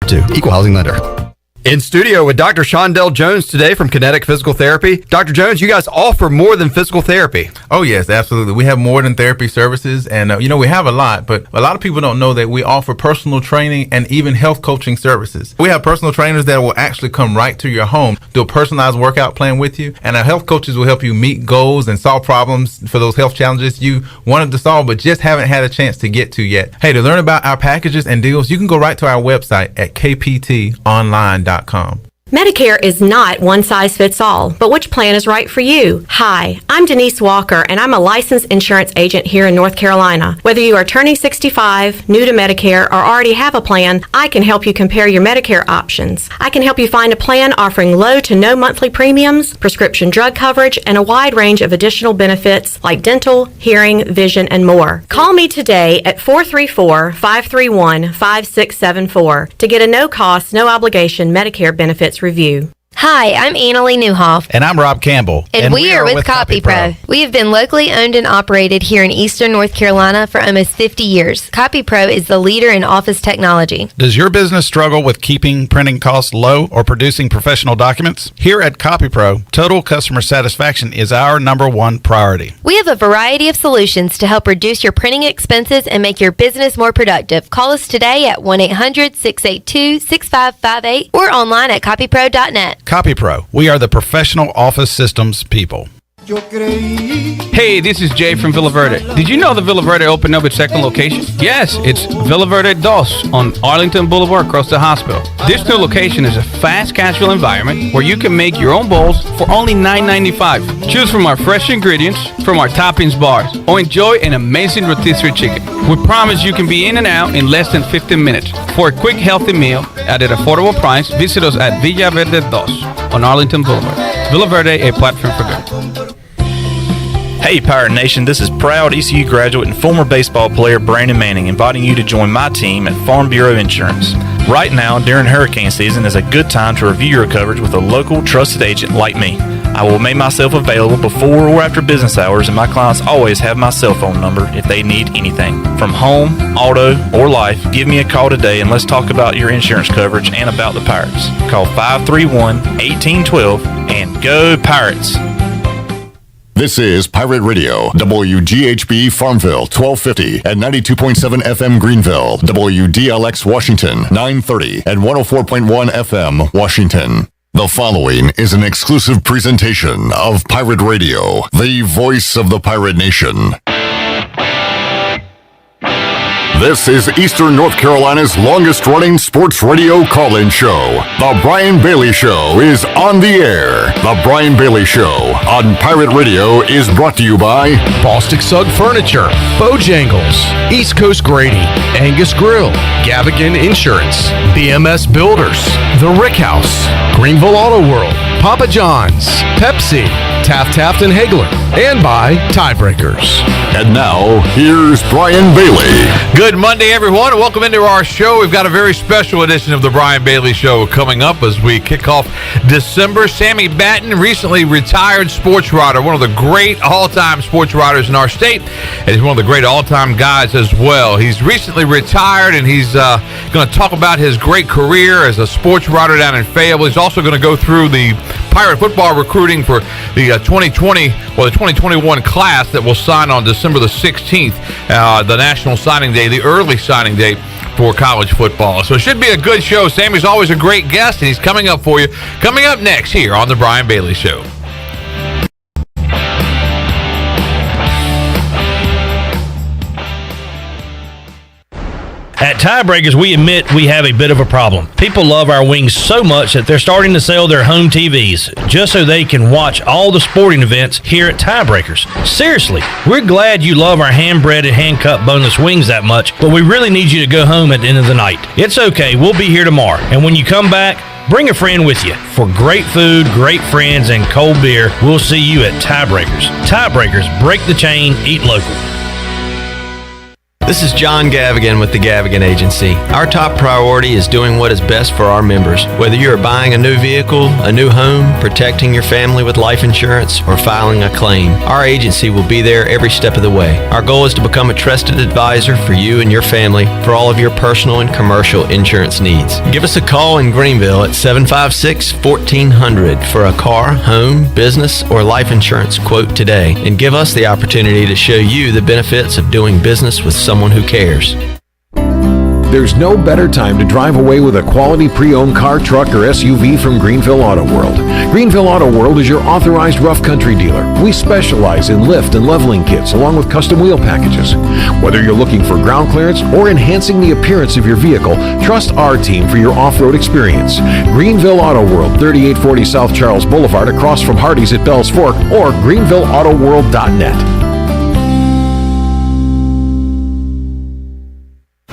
2. Equal housing lender. In studio with Dr. Shondell Jones today from Kinetic Physical Therapy. Dr. Jones, you guys offer more than physical therapy. Oh, yes, absolutely. We have more than therapy services, and, we have a lot, but a lot of people don't know that we offer personal training and even health coaching services. We have personal trainers that will actually come right to your home, do a personalized workout plan with you, and our health coaches will help you meet goals and solve problems for those health challenges you wanted to solve but just haven't had a chance to get to yet. Hey, to learn about our packages and deals, you can go right to our website at kptonline.com. Medicare is not one size fits all, but which plan is right for you? Hi, I'm Denise Walker, and I'm a licensed insurance agent here in North Carolina. Whether you are turning 65, new to Medicare, or already have a plan, I can help you compare your Medicare options. I can help you find a plan offering low to no monthly premiums, prescription drug coverage, and a wide range of additional benefits like dental, hearing, vision, and more. Call me today at 434-531-5674 to get a no-cost, no-obligation Medicare benefits review. Hi, I'm Annalie Newhoff. And I'm Rob Campbell. And we are with CopyPro. We have been locally owned and operated here in Eastern North Carolina for almost 50 years. CopyPro is the leader in office technology. Does your business struggle with keeping printing costs low or producing professional documents? Here at CopyPro, total customer satisfaction is our #1 priority. We have a variety of solutions to help reduce your printing expenses and make your business more productive. Call us today at 1-800-682-6558 or online at copypro.net. CopyPro, we are the professional office systems people. Hey, this is Jay from Villa Verde. Did you know that Villa Verde opened up its second location? Yes, it's Villa Verde Dos on Arlington Boulevard across the hospital. This new location is a fast, casual environment where you can make your own bowls for only $9.95. Choose from our fresh ingredients from our toppings bars or enjoy an amazing rotisserie chicken. We promise you can be in and out in less than 15 minutes. For a quick, healthy meal at an affordable price, visit us at Villa Verde Dos on Arlington Boulevard. Villa Verde, a platform for good. Hey Pirate Nation, this is proud ECU graduate and former baseball player Brandon Manning inviting you to join my team at Farm Bureau Insurance. Right now, during hurricane season, is a good time to review your coverage with a local trusted agent like me. I will make myself available before or after business hours, and my clients always have my cell phone number if they need anything. From home, auto, or life, give me a call today and let's talk about your insurance coverage and about the Pirates. Call 531-1812 and go Pirates! This is Pirate Radio, WGHB Farmville, 1250 and 92.7 FM Greenville, WDLX Washington, 930 and 104.1 FM Washington. The following is an exclusive presentation of Pirate Radio, the voice of the pirate nation. This is Eastern North Carolina's longest-running sports radio call-in show. The Brian Bailey Show is on the air. The Brian Bailey Show on Pirate Radio is brought to you by Bostic Sugg Furniture, Bojangles, East Coast Grading, Angus Grill, Gavigan Insurance, BMS Builders, The Rick House, Greenville Auto World, Papa John's, Pepsi, Taft and Hagler, and by Tiebreakers. And now, here's Brian Bailey. Good Monday, everyone, and welcome into our show. We've got a very special edition of the Brian Bailey Show coming up as we kick off December. Sammy Batten, recently retired sports writer, one of the great all-time sports writers in our state, and he's one of the great all-time guys as well. He's recently retired, and he's going to talk about his great career as a sports writer down in Fayetteville. He's also going to go through the Pirate football recruiting for the 2020 or the 2021 class that will sign on December the 16th, the national signing day, the early signing day for college football. So it should be a good show. Sammy's always a great guest, and he's coming up for you. Coming up next here on the Brian Bailey Show. At Tiebreakers, we admit we have a bit of a problem. People love our wings so much that they're starting to sell their home TVs just so they can watch all the sporting events here at Tiebreakers. Seriously, we're glad you love our hand-breaded, hand-cut boneless wings that much, but we really need you to go home at the end of the night. It's okay, we'll be here tomorrow. And when you come back, bring a friend with you. For great food, great friends, and cold beer, we'll see you at Tiebreakers. Tiebreakers, break the chain, eat local. This is John Gavigan with the Gavigan Agency. Our top priority is doing what is best for our members. Whether you are buying a new vehicle, a new home, protecting your family with life insurance, or filing a claim, our agency will be there every step of the way. Our goal is to become a trusted advisor for you and your family for all of your personal and commercial insurance needs. Give us a call in Greenville at 756-1400 for a car, home, business, or life insurance quote today, and give us the opportunity to show you the benefits of doing business with someone who cares. There's no better time to drive away with a quality pre-owned car, truck, or SUV from Greenville Auto World. Greenville Auto World is your authorized rough country dealer. We specialize in lift and leveling kits along with custom wheel packages. Whether you're looking for ground clearance or enhancing the appearance of your vehicle, trust our team for your off-road experience. Greenville Auto World, 3840 South Charles Boulevard across from Hardee's at Bells Fork, or greenvilleautoworld.net.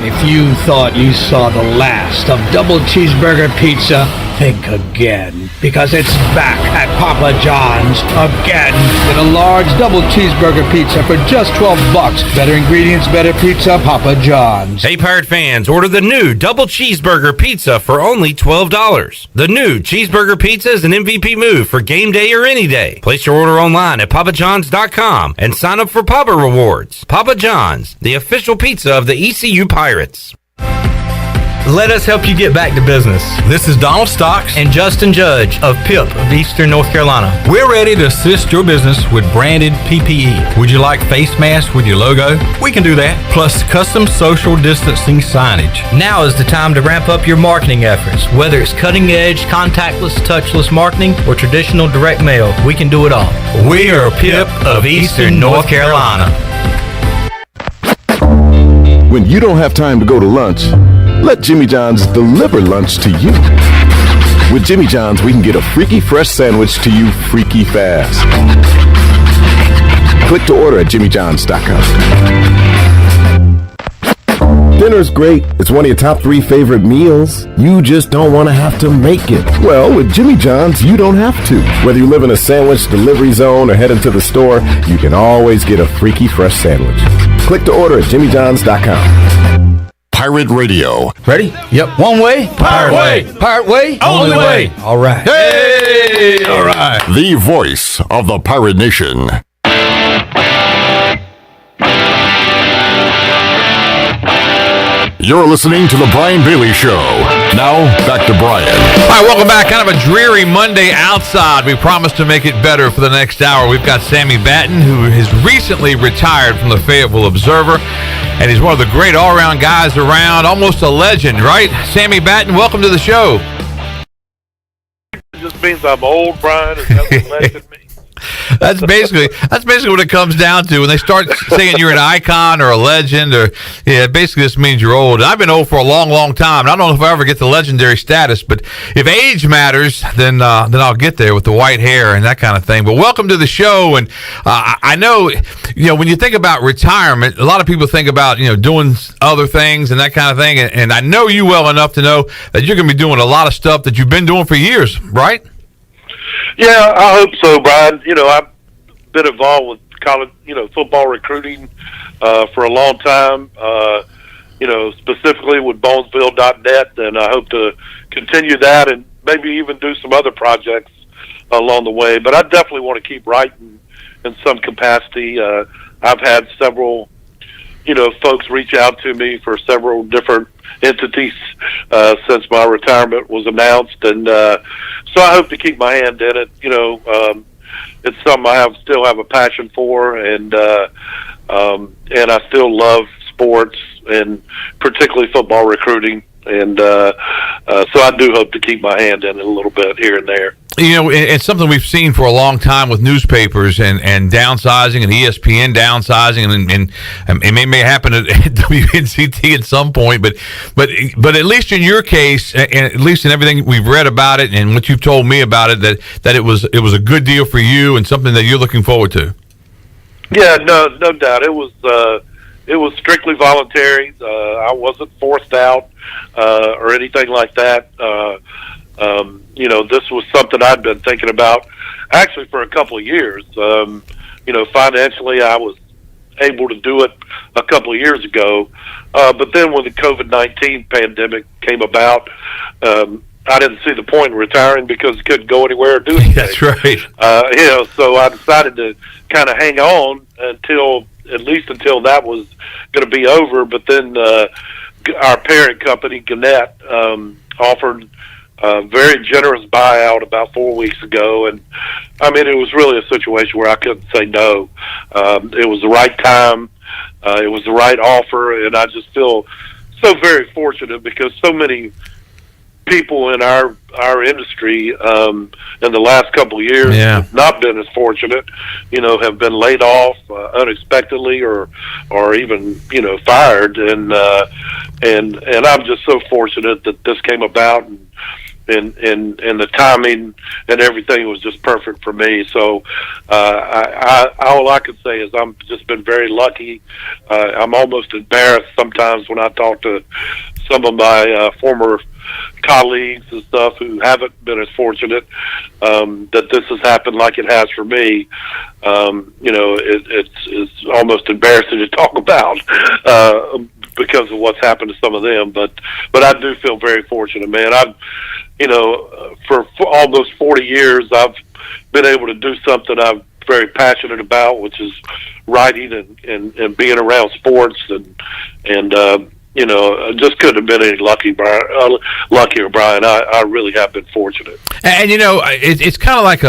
If you thought you saw the last of double cheeseburger pizza, think again, because it's back at Papa John's again. Get a large double cheeseburger pizza for just $12. Better ingredients, better pizza, Papa John's. Hey, Pirate fans, order the new double cheeseburger pizza for only $12. The new cheeseburger pizza is an MVP move for game day or any day. Place your order online at papajohns.com and sign up for Papa Rewards. Papa John's, the official pizza of the ECU Pirates. Let us help you get back to business. This is Donald Stocks and Justin Judge of PIP of Eastern North Carolina. We're ready to assist your business with branded PPE. Would you like face masks with your logo? We can do that. Plus custom social distancing signage. Now is the time to ramp up your marketing efforts. Whether it's cutting edge, contactless, touchless marketing, or traditional direct mail, we can do it all. We are PIP of Eastern North Carolina. When you don't have time to go to lunch, let Jimmy John's deliver lunch to you. With Jimmy John's, we can get a freaky fresh sandwich to you freaky fast. Click to order at jimmyjohns.com. Dinner's great. It's one of your top 3 favorite meals. You just don't want to have to make it. Well, with Jimmy John's, you don't have to. Whether you live in a sandwich delivery zone or head into the store, you can always get a freaky fresh sandwich. Click to order at jimmyjohns.com. Pirate Radio. Ready? Yep. One way. Pirate way. Pirate way. Only way. All right. Hey! All right. The voice of the Pirate Nation. You're listening to The Brian Bailey Show. Now, back to Brian. All right, welcome back. Kind of a dreary Monday outside. We promised to make it better for the next hour. We've got Sammy Batten, who has recently retired from the Fayetteville Observer, and he's one of the great all-around guys around, almost a legend, right? Sammy Batten, welcome to the show. It just means I'm old, Brian, and nothing less than me. That's basically what it comes down to. When they start saying you're an icon or a legend, or it basically just means you're old. And I've been old for a long, long time. And I don't know if I ever get the legendary status, but if age matters, then I'll get there with the white hair and that kind of thing. But welcome to the show. And I know, when you think about retirement, a lot of people think about doing other things and that kind of thing. And I know you well enough to know that you're going to be doing a lot of stuff that you've been doing for years, right? Yeah, I hope so, Brian. I've been involved with college, football recruiting for a long time, specifically with Bonesville.net, and I hope to continue that and maybe even do some other projects along the way. But I definitely want to keep writing in some capacity. I've had several, folks reach out to me for several different entities since my retirement was announced, and so I hope to keep my hand in it. It's something I still have a passion for, and I still love sports, and particularly football recruiting, and so I do hope to keep my hand in it a little bit here and there. It's something we've seen for a long time with newspapers and downsizing, and ESPN downsizing, and it may happen at WNCT at some point, but at least in your case, and at least in everything we've read about it and what you've told me about it, that it was a good deal for you and something that you're looking forward to. Yeah, no doubt. It was strictly voluntary. I wasn't forced out or anything like that. This was something I'd been thinking about actually for a couple of years. Financially, I was able to do it a couple of years ago. But then when the COVID-19 pandemic came about, I didn't see the point in retiring because I couldn't go anywhere or do anything. That's right. So I decided to kind of hang on until that was going to be over. But then our parent company, Gannett, offered a very generous buyout about 4 weeks ago. And, I mean, it was really a situation where I couldn't say no. It was the right time. It was the right offer. And I just feel so very fortunate because so many people in our industry in the last couple of years have not been as fortunate, have been laid off unexpectedly or even fired, and I'm just so fortunate that this came about, and the timing and everything was just perfect for me. So all I can say is I'm just been very lucky. I'm almost embarrassed sometimes when I talk to some of my former colleagues and stuff who haven't been as fortunate that this has happened like it has for me. It's almost embarrassing to talk about because of what's happened to some of them. But I do feel very fortunate, man. I've for almost 40 years, I've been able to do something I'm very passionate about, which is writing and being around sports and I just couldn't have been any luckier, Brian. I really have been fortunate. And it's kind of like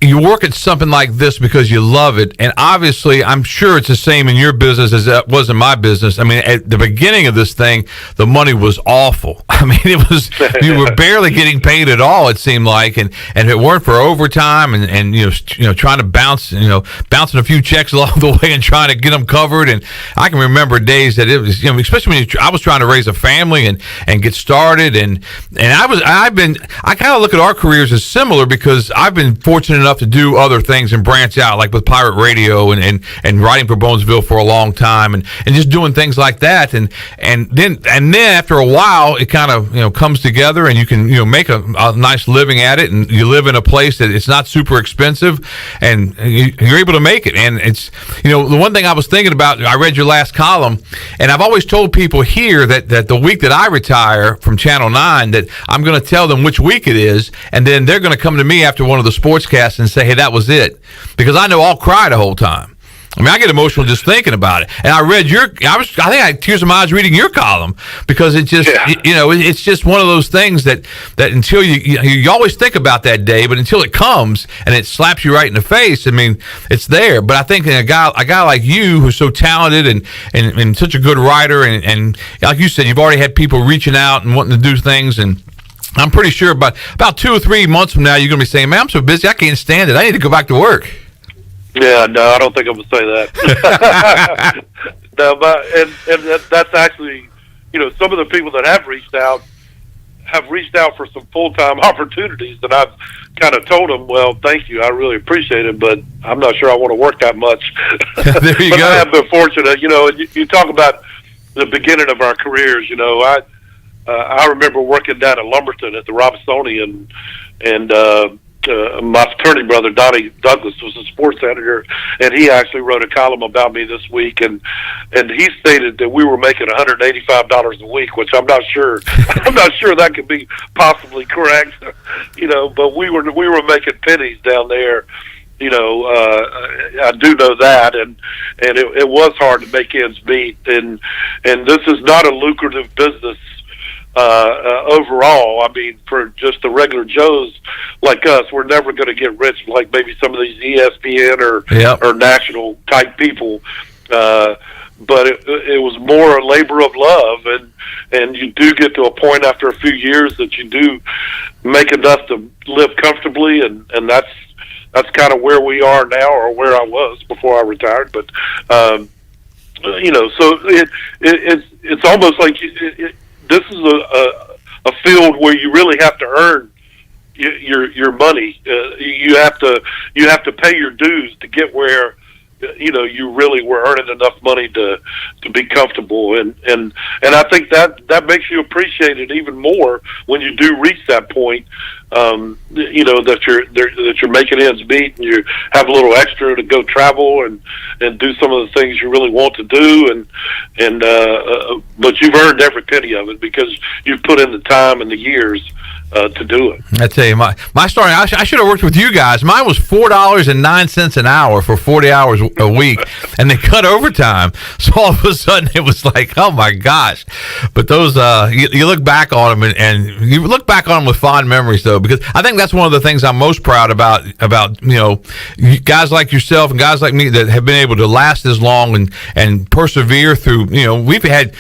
you work at something like this because you love it, and obviously I'm sure it's the same in your business as it was in my business. I mean, at the beginning of this thing, the money was awful. I mean, you were barely getting paid at all, it seemed like, and if it weren't for overtime and trying to bouncing a few checks along the way and trying to get them covered. And I can remember days that it was, especially when I was trying to raise a family and get started, and I kind of look at our careers as similar because I've been fortunate enough to do other things and branch out, like with Pirate Radio and writing for Bonesville for a long time, and just doing things like that, and then after a while it kind of comes together, and you can make a nice living at it, and you live in a place that it's not super expensive, and you're able to make it. And it's the one thing I was thinking about, I read your last column, and I've always told people here that the week that I retire from Channel 9 that I'm going to tell them which week it is, and then they're going to come to me after one of the sportscasts and say, hey, that was it, because I know I'll cry the whole time. I mean, I get emotional just thinking about it. And I read I think I had tears in my eyes reading your column, because it just, it's just one of those things that until you always think about that day, but until it comes and it slaps you right in the face, I mean, it's there. But I think a guy like you who's so talented and such a good writer, and like you said, you've already had people reaching out and wanting to do things, and I'm pretty sure about 2 or 3 months from now, you're going to be saying, man, I'm so busy, I can't stand it. I need to go back to work. Yeah, no, I don't think I'm going to say that. No, but and that's actually, some of the people that have reached out for some full-time opportunities, and I've kind of told them, well, thank you, I really appreciate it, but I'm not sure I want to work that much. There you but go. I have been fortunate, and you talk about the beginning of our careers, I remember working down at Lumberton at the Robinsonia, and my fraternity brother, Donnie Douglas, was a sports editor, and he actually wrote a column about me this week, and he stated that we were making $185 a week, which I'm not sure that could be possibly correct, but we were making pennies down there. I do know that, and it was hard to make ends meet, and this is not a lucrative business overall. I mean, for just the regular Joes like us, we're never going to get rich like maybe some of these ESPN or national type people. But it was more a labor of love, and you do get to a point after a few years that you do make enough to live comfortably, and that's kind of where we are now, or where I was before I retired. But so it's almost like this is a field where you really have to earn your money. You have to pay your dues to get where you really were earning enough money to be comfortable, and I think that makes you appreciate it even more when you do reach that point. That you're making ends meet, and you have a little extra to go travel and do some of the things you really want to do, but you've earned every penny of it because you've put in the time and the years to do it. I tell you, my story, I should have worked with you guys. Mine was $4.09 an hour for 40 hours a week, and they cut overtime. So all of a sudden, it was like, oh my gosh. But those, you look back on them, and you look back on them with fond memories, though, because I think that's one of the things I'm most proud about guys like yourself and guys like me that have been able to last as long and persevere through. We've had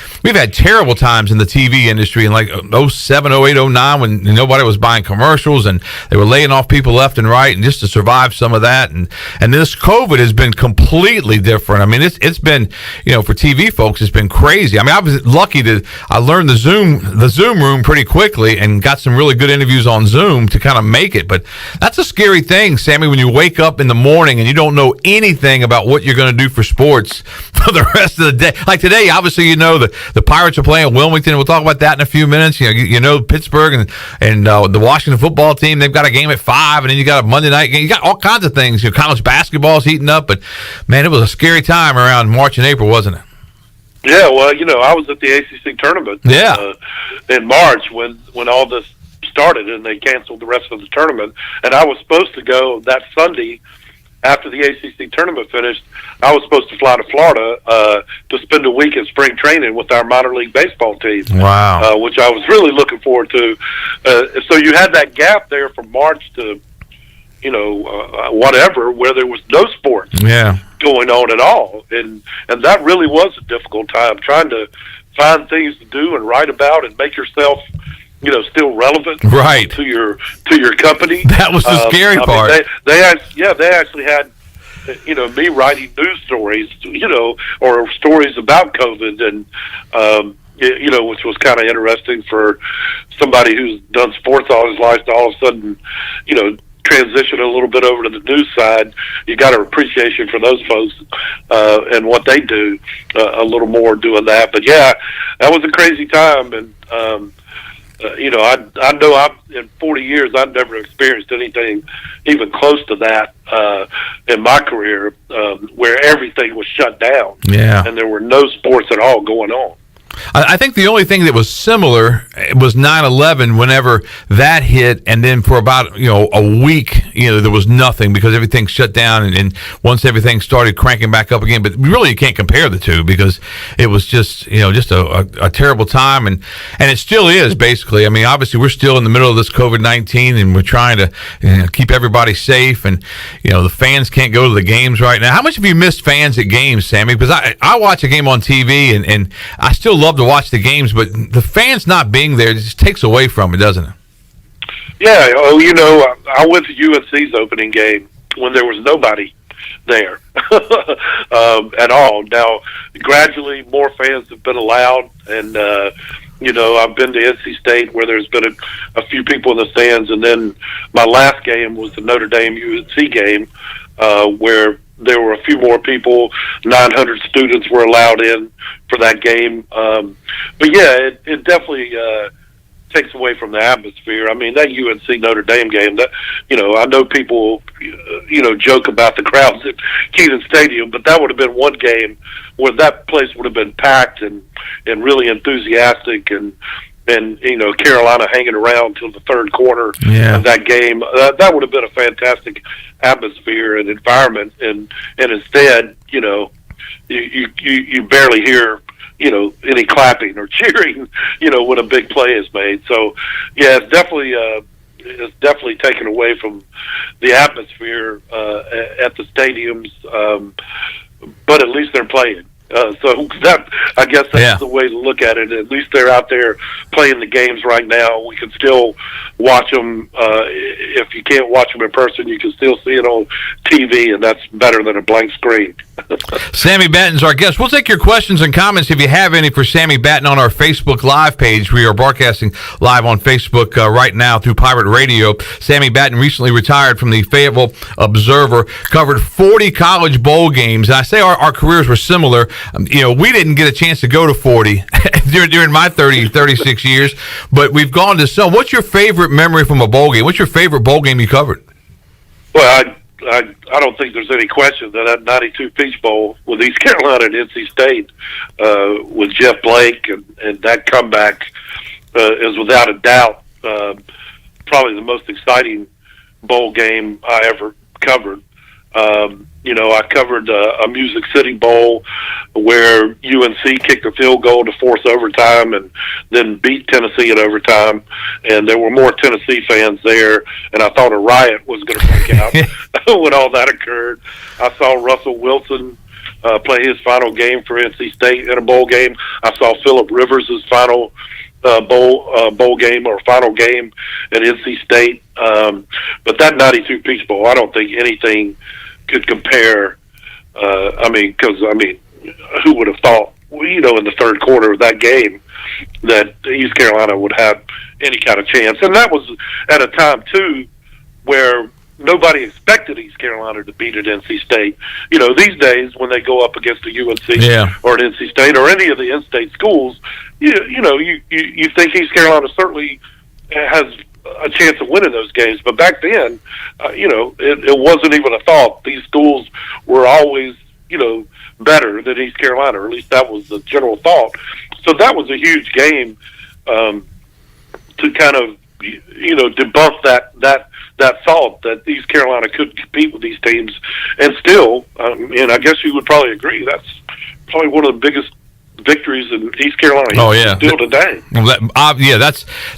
terrible times in the TV industry in like 07, 08, 09 when nobody was buying commercials and they were laying off people left and right, and just to survive some of that, and this COVID has been completely different. I mean, it's been, for TV folks, it's been crazy. I mean, I was lucky I learned the Zoom room pretty quickly and got some really good interviews on Zoom to kind of make it. But that's a scary thing, Sammy, when you wake up in the morning and you don't know anything about what you're going to do for sports for the rest of the day. Like today, obviously, the Pirates are playing Wilmington. We'll talk about that in a few minutes. Pittsburgh and the Washington football team, they've got a game at 5, and then you got a Monday night game. You got all kinds of things. College basketball's heating up, but man, it was a scary time around March and April, wasn't it? Yeah, well, I was at the ACC tournament in March when all this started, and they canceled the rest of the tournament. And I was supposed to go that Sunday after the ACC tournament finished. I was supposed to fly to Florida to spend a week at spring training with our minor league baseball team. Wow. Which I was really looking forward to. So you had that gap there from March to, whatever, where there was no sports going on at all. And that really was a difficult time, trying to find things to do and write about and make yourself still relevant to your company. That was the scary part. They actually had, me writing news stories, or stories about COVID, and which was kind of interesting for somebody who's done sports all his life to all of a sudden, transition a little bit over to the news side. You got an appreciation for those folks and what they do a little more doing that. But yeah, that was a crazy time, and I know in 40 years I've never experienced anything even close to that in my career, where everything was shut down, and there were no sports at all going on. I think the only thing that was similar was 9/11 whenever that hit, and then for about a week there was nothing because everything shut down, and once everything started cranking back up again. But really you can't compare the two because it was just a terrible time, and it still is basically. I mean, obviously we're still in the middle of this COVID-19, and we're trying to keep everybody safe, and the fans can't go to the games right now. How much have you missed fans at games, Sammy? Because I watch a game on TV and I still love to watch the games, but the fans not being there just takes away from it, doesn't it? Yeah, I went to UNC's opening game when there was nobody there at all. Now, gradually, more fans have been allowed, and I've been to NC State where there's been a few people in the stands, and then my last game was the Notre Dame UNC game, where there were a few more people. 900 students were allowed in for that game. But yeah, it definitely takes away from the atmosphere. I mean, that UNC Notre Dame game, that I know people joke about the crowds at Kenan Stadium, but that would have been one game where that place would have been packed and really enthusiastic, and Carolina hanging around till the third quarter of that game. That would have been a fantastic atmosphere and environment, and instead, you barely hear any clapping or cheering, when a big play is made. So yeah, it's definitely taken away from the atmosphere at the stadiums, but at least they're playing. So I guess that's the way to look at it. At least they're out there playing the games right now. We can still watch them. If you can't watch them in person, you can still see it on TV, and that's better than a blank screen. Sammy Batten's our guest. We'll take your questions and comments if you have any for Sammy Batten on our Facebook Live page. We are broadcasting live on Facebook right now through Pirate Radio. Sammy Batten recently retired from the Fayetteville Observer, covered 40 college bowl games. And I say our careers were similar. We didn't get a chance to go to 40 during my 36 years, but we've gone to some. What's your favorite memory from a bowl game? What's your favorite bowl game you covered? Well, I don't think there's any question that 92 Peach Bowl with East Carolina and NC State with Jeff Blake and that comeback is without a doubt probably the most exciting bowl game I ever covered. I covered a Music City Bowl where UNC kicked a field goal to force overtime and then beat Tennessee in overtime. And there were more Tennessee fans there, and I thought a riot was going to break out when all that occurred. I saw Russell Wilson play his final game for NC State in a bowl game. I saw Phillip Rivers' final bowl game or final game at NC State. But that 92 Peach Bowl, I don't think anything could compare. Who would have thought, in the third quarter of that game that East Carolina would have any kind of chance? And that was at a time, too, where nobody expected East Carolina to beat at NC State. These days when they go up against a UNC or an NC State or any of the in-state schools, you think East Carolina certainly has a chance of winning those games. But back then, it wasn't even a thought. These schools were always, better than East Carolina, or at least that was the general thought. So that was a huge game to kind of, debunk that thought that East Carolina could compete with these teams. And still, and I guess you would probably agree, that's probably one of the biggest victories in East Carolina still today.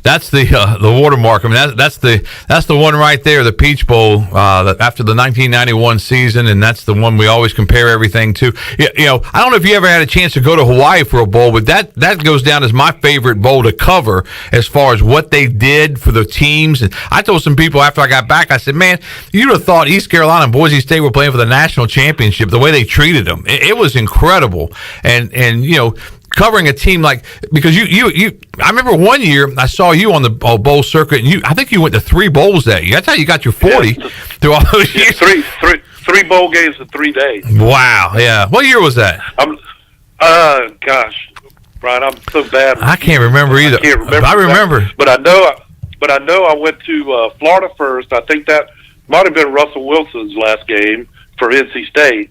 That's the watermark. I mean, that's the one right there, the Peach Bowl after the 1991 season, and that's the one we always compare everything to. I don't know if you ever had a chance to go to Hawaii for a bowl, but that goes down as my favorite bowl to cover as far as what they did for the teams. And I told some people after I got back, I said, man, you'd have thought East Carolina and Boise State were playing for the national championship. The way they treated them, it was incredible. And covering a team because I remember one year I saw you on the bowl circuit, and I think you went to 3 bowls that year. That's how you got your 40 through all those years. Three bowl games in 3 days. Wow, yeah. What year was that? Gosh, Brian, I'm so bad. I can't remember either. I remember, but I know I went to Florida first. I think that might have been Russell Wilson's last game for NC State,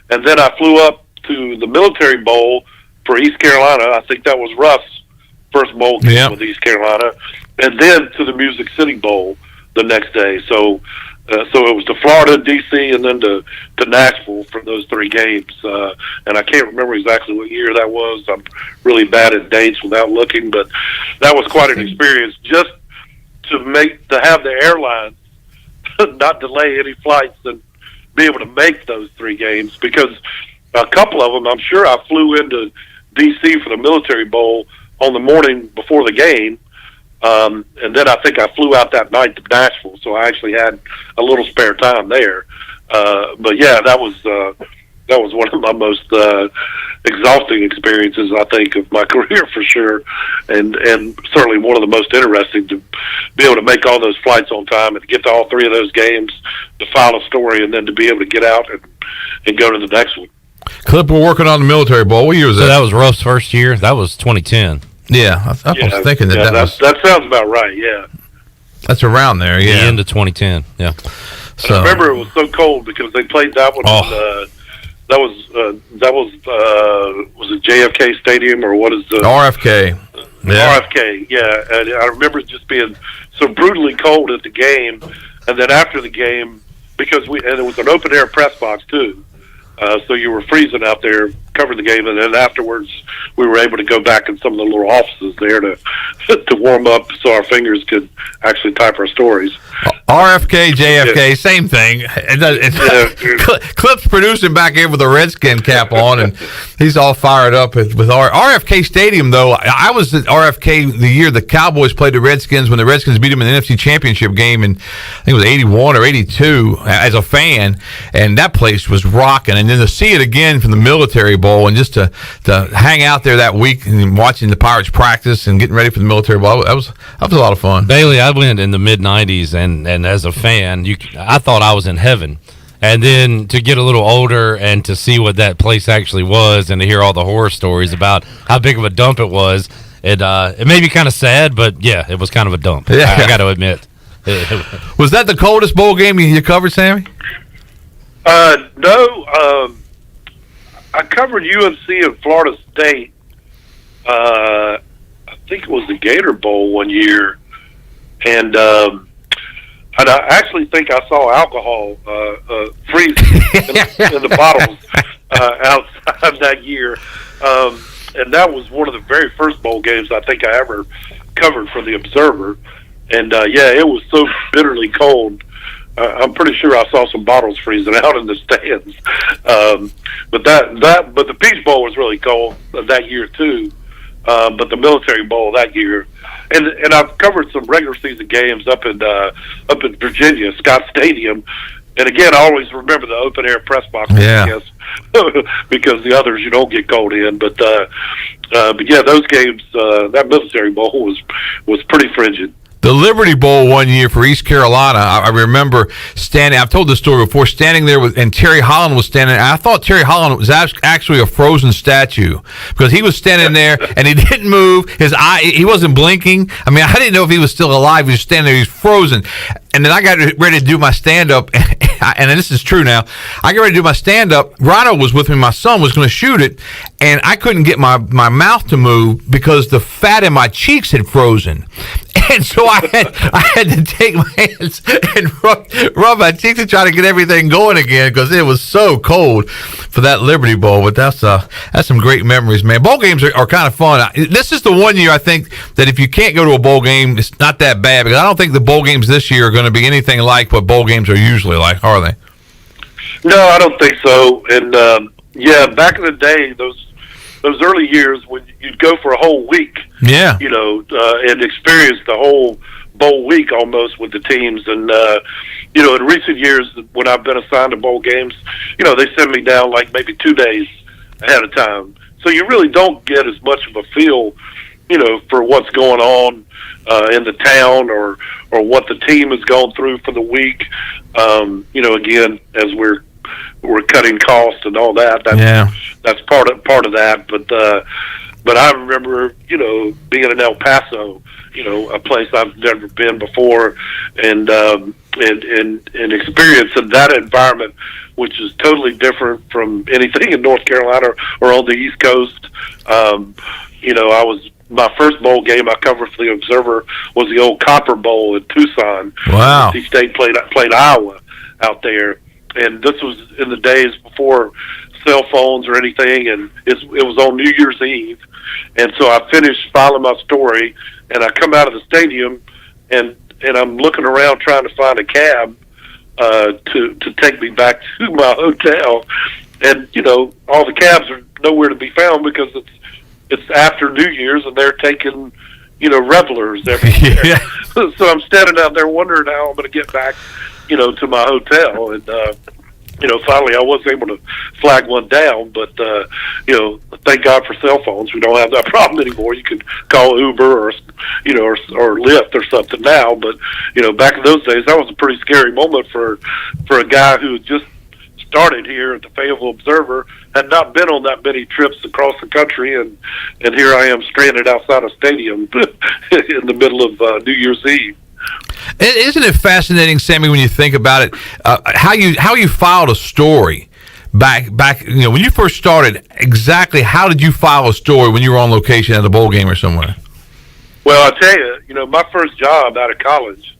and then I flew up to the Military Bowl for East Carolina. I think that was Ruff's first bowl game with East Carolina, and then to the Music City Bowl the next day. So it was to Florida, D.C., and then to Nashville for those 3 games. And I can't remember exactly what year that was. I'm really bad at dates without looking, but that was quite an experience just to have the airlines not delay any flights and be able to make those 3 games, because a couple of them, I'm sure I flew into D.C. for the Military Bowl on the morning before the game, and then I think I flew out that night to Nashville, so I actually had a little spare time there. But yeah, that was one of my most exhausting experiences, I think, of my career for sure, and certainly one of the most interesting to be able to make all those flights on time and get to all 3 of those games, to file a story, and then to be able to get out and go to the next one. Clip, we're working on the Military Bowl. What year was that? So that was Ruff's first year. That was 2010. Yeah, I was thinking that sounds about right. Yeah, that's around there. Yeah, the end of 2010. Yeah. So I remember it was so cold because they played that one. That was it JFK Stadium, or what is the RFK? RFK. Yeah, and I remember it just being so brutally cold at the game, and then after the game, because it was an open air press box too. So you were freezing out there covered the game, and then afterwards we were able to go back in some of the little offices there to warm up so our fingers could actually type our stories. RFK, JFK, same thing. Clip's producing back here with a Redskin cap on, and he's all fired up with RFK Stadium, though. I was at RFK the year the Cowboys played the Redskins when the Redskins beat them in the NFC Championship game, and I think it was 81 or 82 as a fan, and that place was rocking. And then to see it again from the Military Bowl, and just to hang out there that week and watching the Pirates practice and getting ready for the Military Bowl, that was a lot of fun. Bailey, I went in the mid-'90s, and as a fan, I thought I was in heaven. And then to get a little older and to see what that place actually was and to hear all the horror stories about how big of a dump it was, it made me kind of sad, but yeah, it was kind of a dump. Yeah. I got to admit. Was that the coldest bowl game you covered, Sammy? No. I covered UNC and Florida State. I think it was the Gator Bowl one year. And I actually think I saw alcohol freeze in the bottles outside that year. And that was one of the very first bowl games I think I ever covered for the Observer. And, it was so bitterly cold. I'm pretty sure I saw some bottles freezing out in the stands. But the Peach Bowl was really cold that year, too. But the Military Bowl that year. And I've covered some regular season games up in Virginia, Scott Stadium, and again, I always remember the open air press box, I guess, because the others you don't get cold in. But yeah, those games, that Military Bowl was pretty frigid. The Liberty Bowl one year for East Carolina, I remember standing, I've told this story before, standing there and Terry Holland was standing. I thought Terry Holland was actually a frozen statue because he was standing there and he didn't move. His eye, he wasn't blinking. I mean, I didn't know if he was still alive. He was standing there, he was frozen. And then I got ready to do my stand-up, and this is true now. I got ready to do my stand-up. Rhino was with me. My son was going to shoot it, and I couldn't get my mouth to move because the fat in my cheeks had frozen. And so I had to take my hands and rub my cheeks and try to get everything going again because it was so cold for that Liberty Bowl. But that's some great memories, man. Bowl games are kind of fun. This is the one year I think that if you can't go to a bowl game, it's not that bad because I don't think the bowl games this year are going to be anything like what bowl games are usually like, are they? No, I don't think so. And back in the day, those early years when you'd go for a whole week, and experience the whole bowl week almost with the teams. And in recent years when I've been assigned to bowl games, they send me down like maybe 2 days ahead of time, so you really don't get as much of a feel, for what's going on in the town or what the team has gone through for the week. Again, as we're cutting costs and all that. That's part of that. But I remember, being in El Paso, a place I've never been before, and experiencing that environment, which is totally different from anything in North Carolina or on the East Coast. My first bowl game I covered for the Observer was the old Copper Bowl in Tucson. Wow. NC State played Iowa out there, and this was in the days before cell phones or anything, and it was on New Year's Eve. And so I finished filing my story, and I come out of the stadium, and I'm looking around trying to find a cab to take me back to my hotel, and all the cabs are nowhere to be found because it's after New Year's and they're taking revelers everywhere. Yeah. So I'm standing out there wondering how I'm going to get back to my hotel, and finally I was able to flag one down, but thank God for cell phones. We don't have that problem anymore. You could call Uber or Lyft or something now, but back in those days that was a pretty scary moment for a guy who just started here at the Fayetteville Observer, had not been on that many trips across the country, and here I am stranded outside a stadium in the middle of New Year's Eve. Isn't it fascinating, Sammy, when you think about it, how you filed a story back when you first started? Exactly how did you file a story when you were on location at a bowl game or somewhere? Well, I tell you, my first job out of college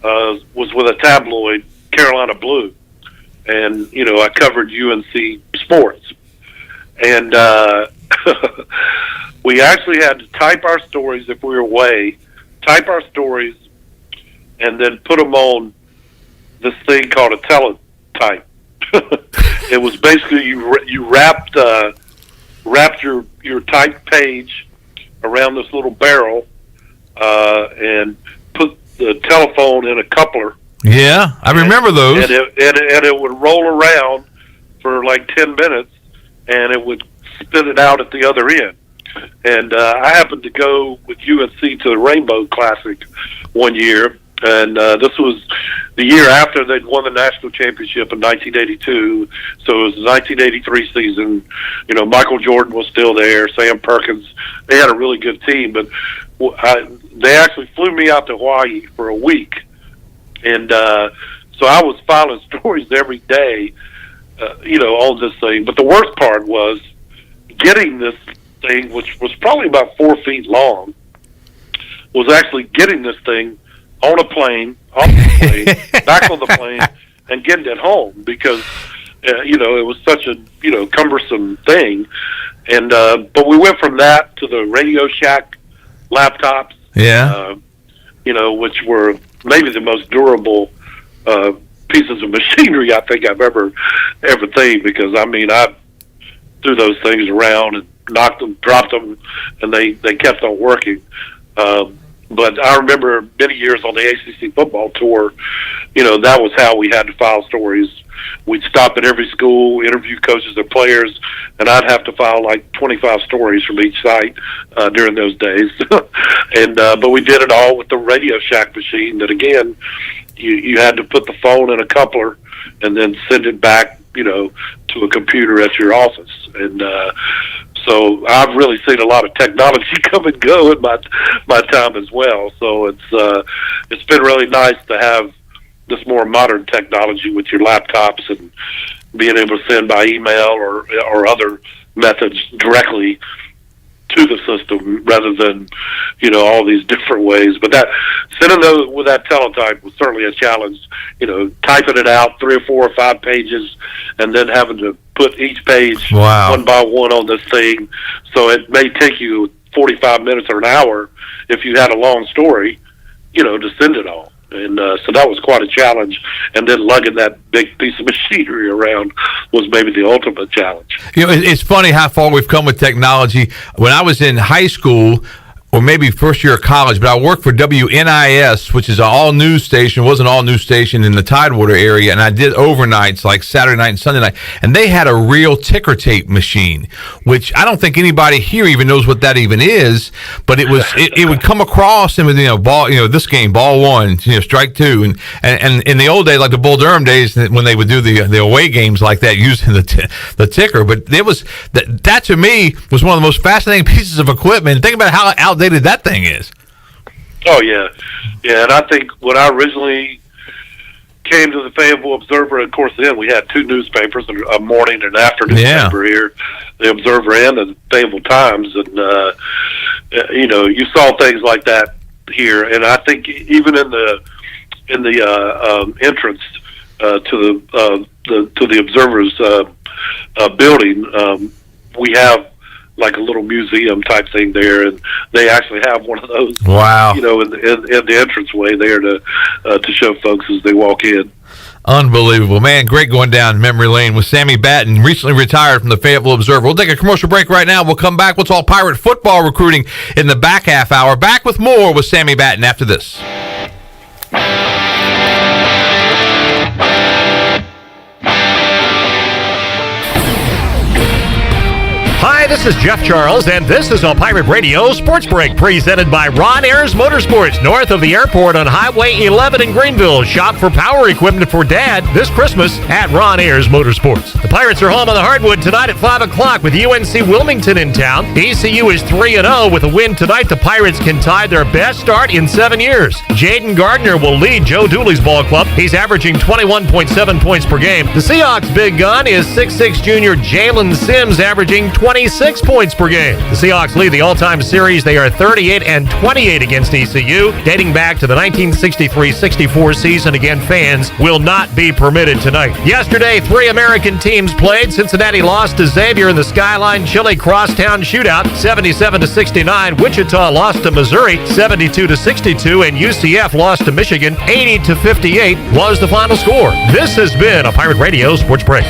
was with a tabloid, Carolina Blue, and I covered UNC sports. And we actually had to type our stories if we were away, type our stories, and then put them on this thing called a teletype. It was basically you wrapped your typed page around this little barrel and put the telephone in a coupler. Yeah, I remember those. And it would roll around for like 10 minutes, and it would spit it out at the other end. And I happened to go with UNC to the Rainbow Classic one year, and this was the year after they'd won the national championship in 1982. So it was the 1983 season. You know, Michael Jordan was still there, Sam Perkins. They had a really good team, but they actually flew me out to Hawaii for a week. And so I was filing stories every day, on this thing. But the worst part was getting this thing, which was probably about 4 feet long, was actually getting this thing on a plane, off the plane, back on the plane, and getting it home because, it was such a, cumbersome thing. And but we went from that to the Radio Shack laptops, which were maybe the most durable pieces of machinery I think I've ever seen, because I threw those things around and knocked them, dropped them, and they kept on working. But I remember many years on the ACC football tour, that was how we had to file stories. We'd stop at every school, interview coaches and players, and I'd have to file like 25 stories from each site during those days. But we did it all with the Radio Shack machine that, again, you had to put the phone in a coupler and then send it back, to a computer at your office. And so I've really seen a lot of technology come and go in my time as well. So it's been really nice to have this more modern technology with your laptops and being able to send by email or other methods directly to the system rather than, all these different ways. But sending those with that teletype was certainly a challenge, typing it out 3 or 4 or 5 pages and then having to put each page one by one on this thing. So it may take you 45 minutes or an hour if you had a long story, to send it all. And so that was quite a challenge. And then lugging that big piece of machinery around was maybe the ultimate challenge. It's funny how far we've come with technology. When I was in high school, or maybe first year of college, but I worked for WNIS, which is an all-news station. It was an all-news station in the Tidewater area, and I did overnights, like Saturday night and Sunday night, and they had a real ticker tape machine, which I don't think anybody here even knows what that even is, but it was it would come across and with ball, this game, ball 1, strike 2, and in the old days, like the Bull Durham days, when they would do the away games like that using the ticker, but it was that to me was one of the most fascinating pieces of equipment. Think about how outdated that thing is. Oh yeah, and I think when I originally came to the Fayetteville Observer, of course, then we had 2 newspapers, a morning and afternoon paper here, the Observer and the Fayetteville Times, and you saw things like that here, and I think even in the entrance to the Observer's building, we have like a little museum type thing there, and they actually have one of those. Wow! In the entranceway there to show folks as they walk in. Unbelievable, man! Great going down memory lane with Sammy Batten, recently retired from the Fayetteville Observer. We'll take a commercial break right now. We'll come back. We'll talk Pirate football recruiting in the back half hour. Back with more with Sammy Batten after this. Hi, this is Jeff Charles, and this is on Pirate Radio Sports Break, presented by Ron Ayers Motorsports, north of the airport on Highway 11 in Greenville. Shop for power equipment for Dad this Christmas at Ron Ayers Motorsports. The Pirates are home on the hardwood tonight at 5 o'clock with UNC Wilmington in town. ECU is 3-0. With a win tonight, the Pirates can tie their best start in 7 years. Jaden Gardner will lead Joe Dooley's ball club. He's averaging 21.7 points per game. The Seahawks' big gun is 6'6" junior Jalen Sims, averaging 26 6 points per game. The Seahawks lead the all-time series. They are 38-28 against ECU, dating back to the 1963-64 season. Again, fans will not be permitted tonight. Yesterday, 3 American teams played. Cincinnati lost to Xavier in the Skyline Chili Crosstown Shootout, 77-69. Wichita lost to Missouri, 72-62, and UCF lost to Michigan, 80-58 was the final score. This has been a Pirate Radio Sports Break.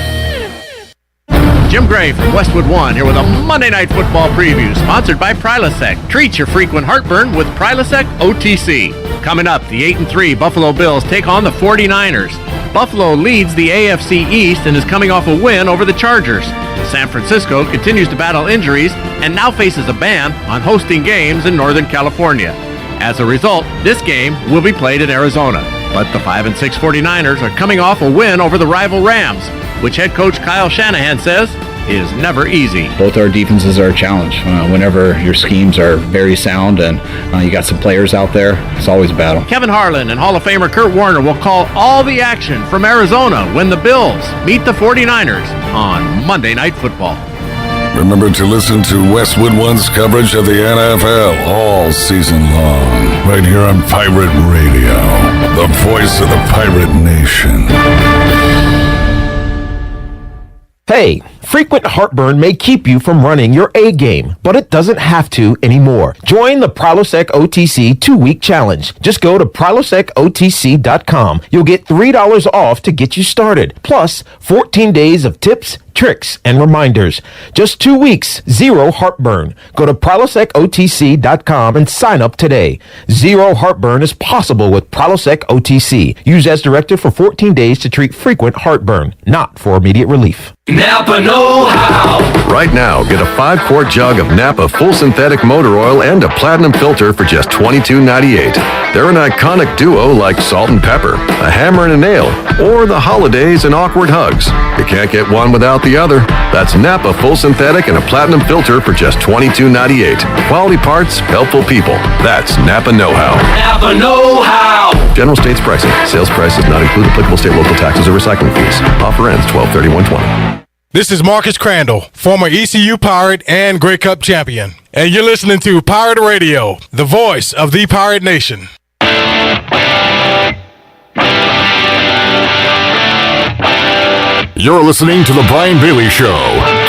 Jim Gray from Westwood One here with a Monday Night Football preview sponsored by Prilosec. Treat your frequent heartburn with Prilosec OTC. Coming up, the 8-3 Buffalo Bills take on the 49ers. Buffalo leads the AFC East and is coming off a win over the Chargers. San Francisco continues to battle injuries and now faces a ban on hosting games in Northern California. As a result, this game will be played in Arizona. But the 5-6 49ers are coming off a win over the rival Rams, which head coach Kyle Shanahan says is never easy. Both our defenses are a challenge. Whenever your schemes are very sound and you got some players out there, it's always a battle. Kevin Harlan and Hall of Famer Kurt Warner will call all the action from Arizona when the Bills meet the 49ers on Monday Night Football. Remember to listen to Westwood One's coverage of the NFL all season long, right here on Pirate Radio, the voice of the Pirate Nation. Hey, frequent heartburn may keep you from running your A game, but it doesn't have to anymore. Join the Prilosec OTC 2-week challenge. Just go to prilosecotc.com. You'll get $3 off to get you started, plus 14 days of tips, tricks, and reminders. Just 2 weeks, zero heartburn. Go to prilosecotc.com and sign up today. Zero heartburn is possible with Prilosec OTC. Use as directed for 14 days to treat frequent heartburn, not for immediate relief. Napa know-how. Right now, get a 5-quart jug of Napa full synthetic motor oil and a platinum filter for just $22.98. They're an iconic duo like salt and pepper, a hammer and a nail, or the holidays and awkward hugs. You can't get one without the other. That's Napa full synthetic and a platinum filter for just $22.98. Quality parts, helpful people. That's Napa know-how. Napa know-how. General States pricing. Sales prices not include applicable state, local taxes, or recycling fees. Offer ends 12/31/20. This is Marcus Crandall, former ECU Pirate and Grey Cup champion. And you're listening to Pirate Radio, the voice of the Pirate Nation. You're listening to The Brian Bailey Show.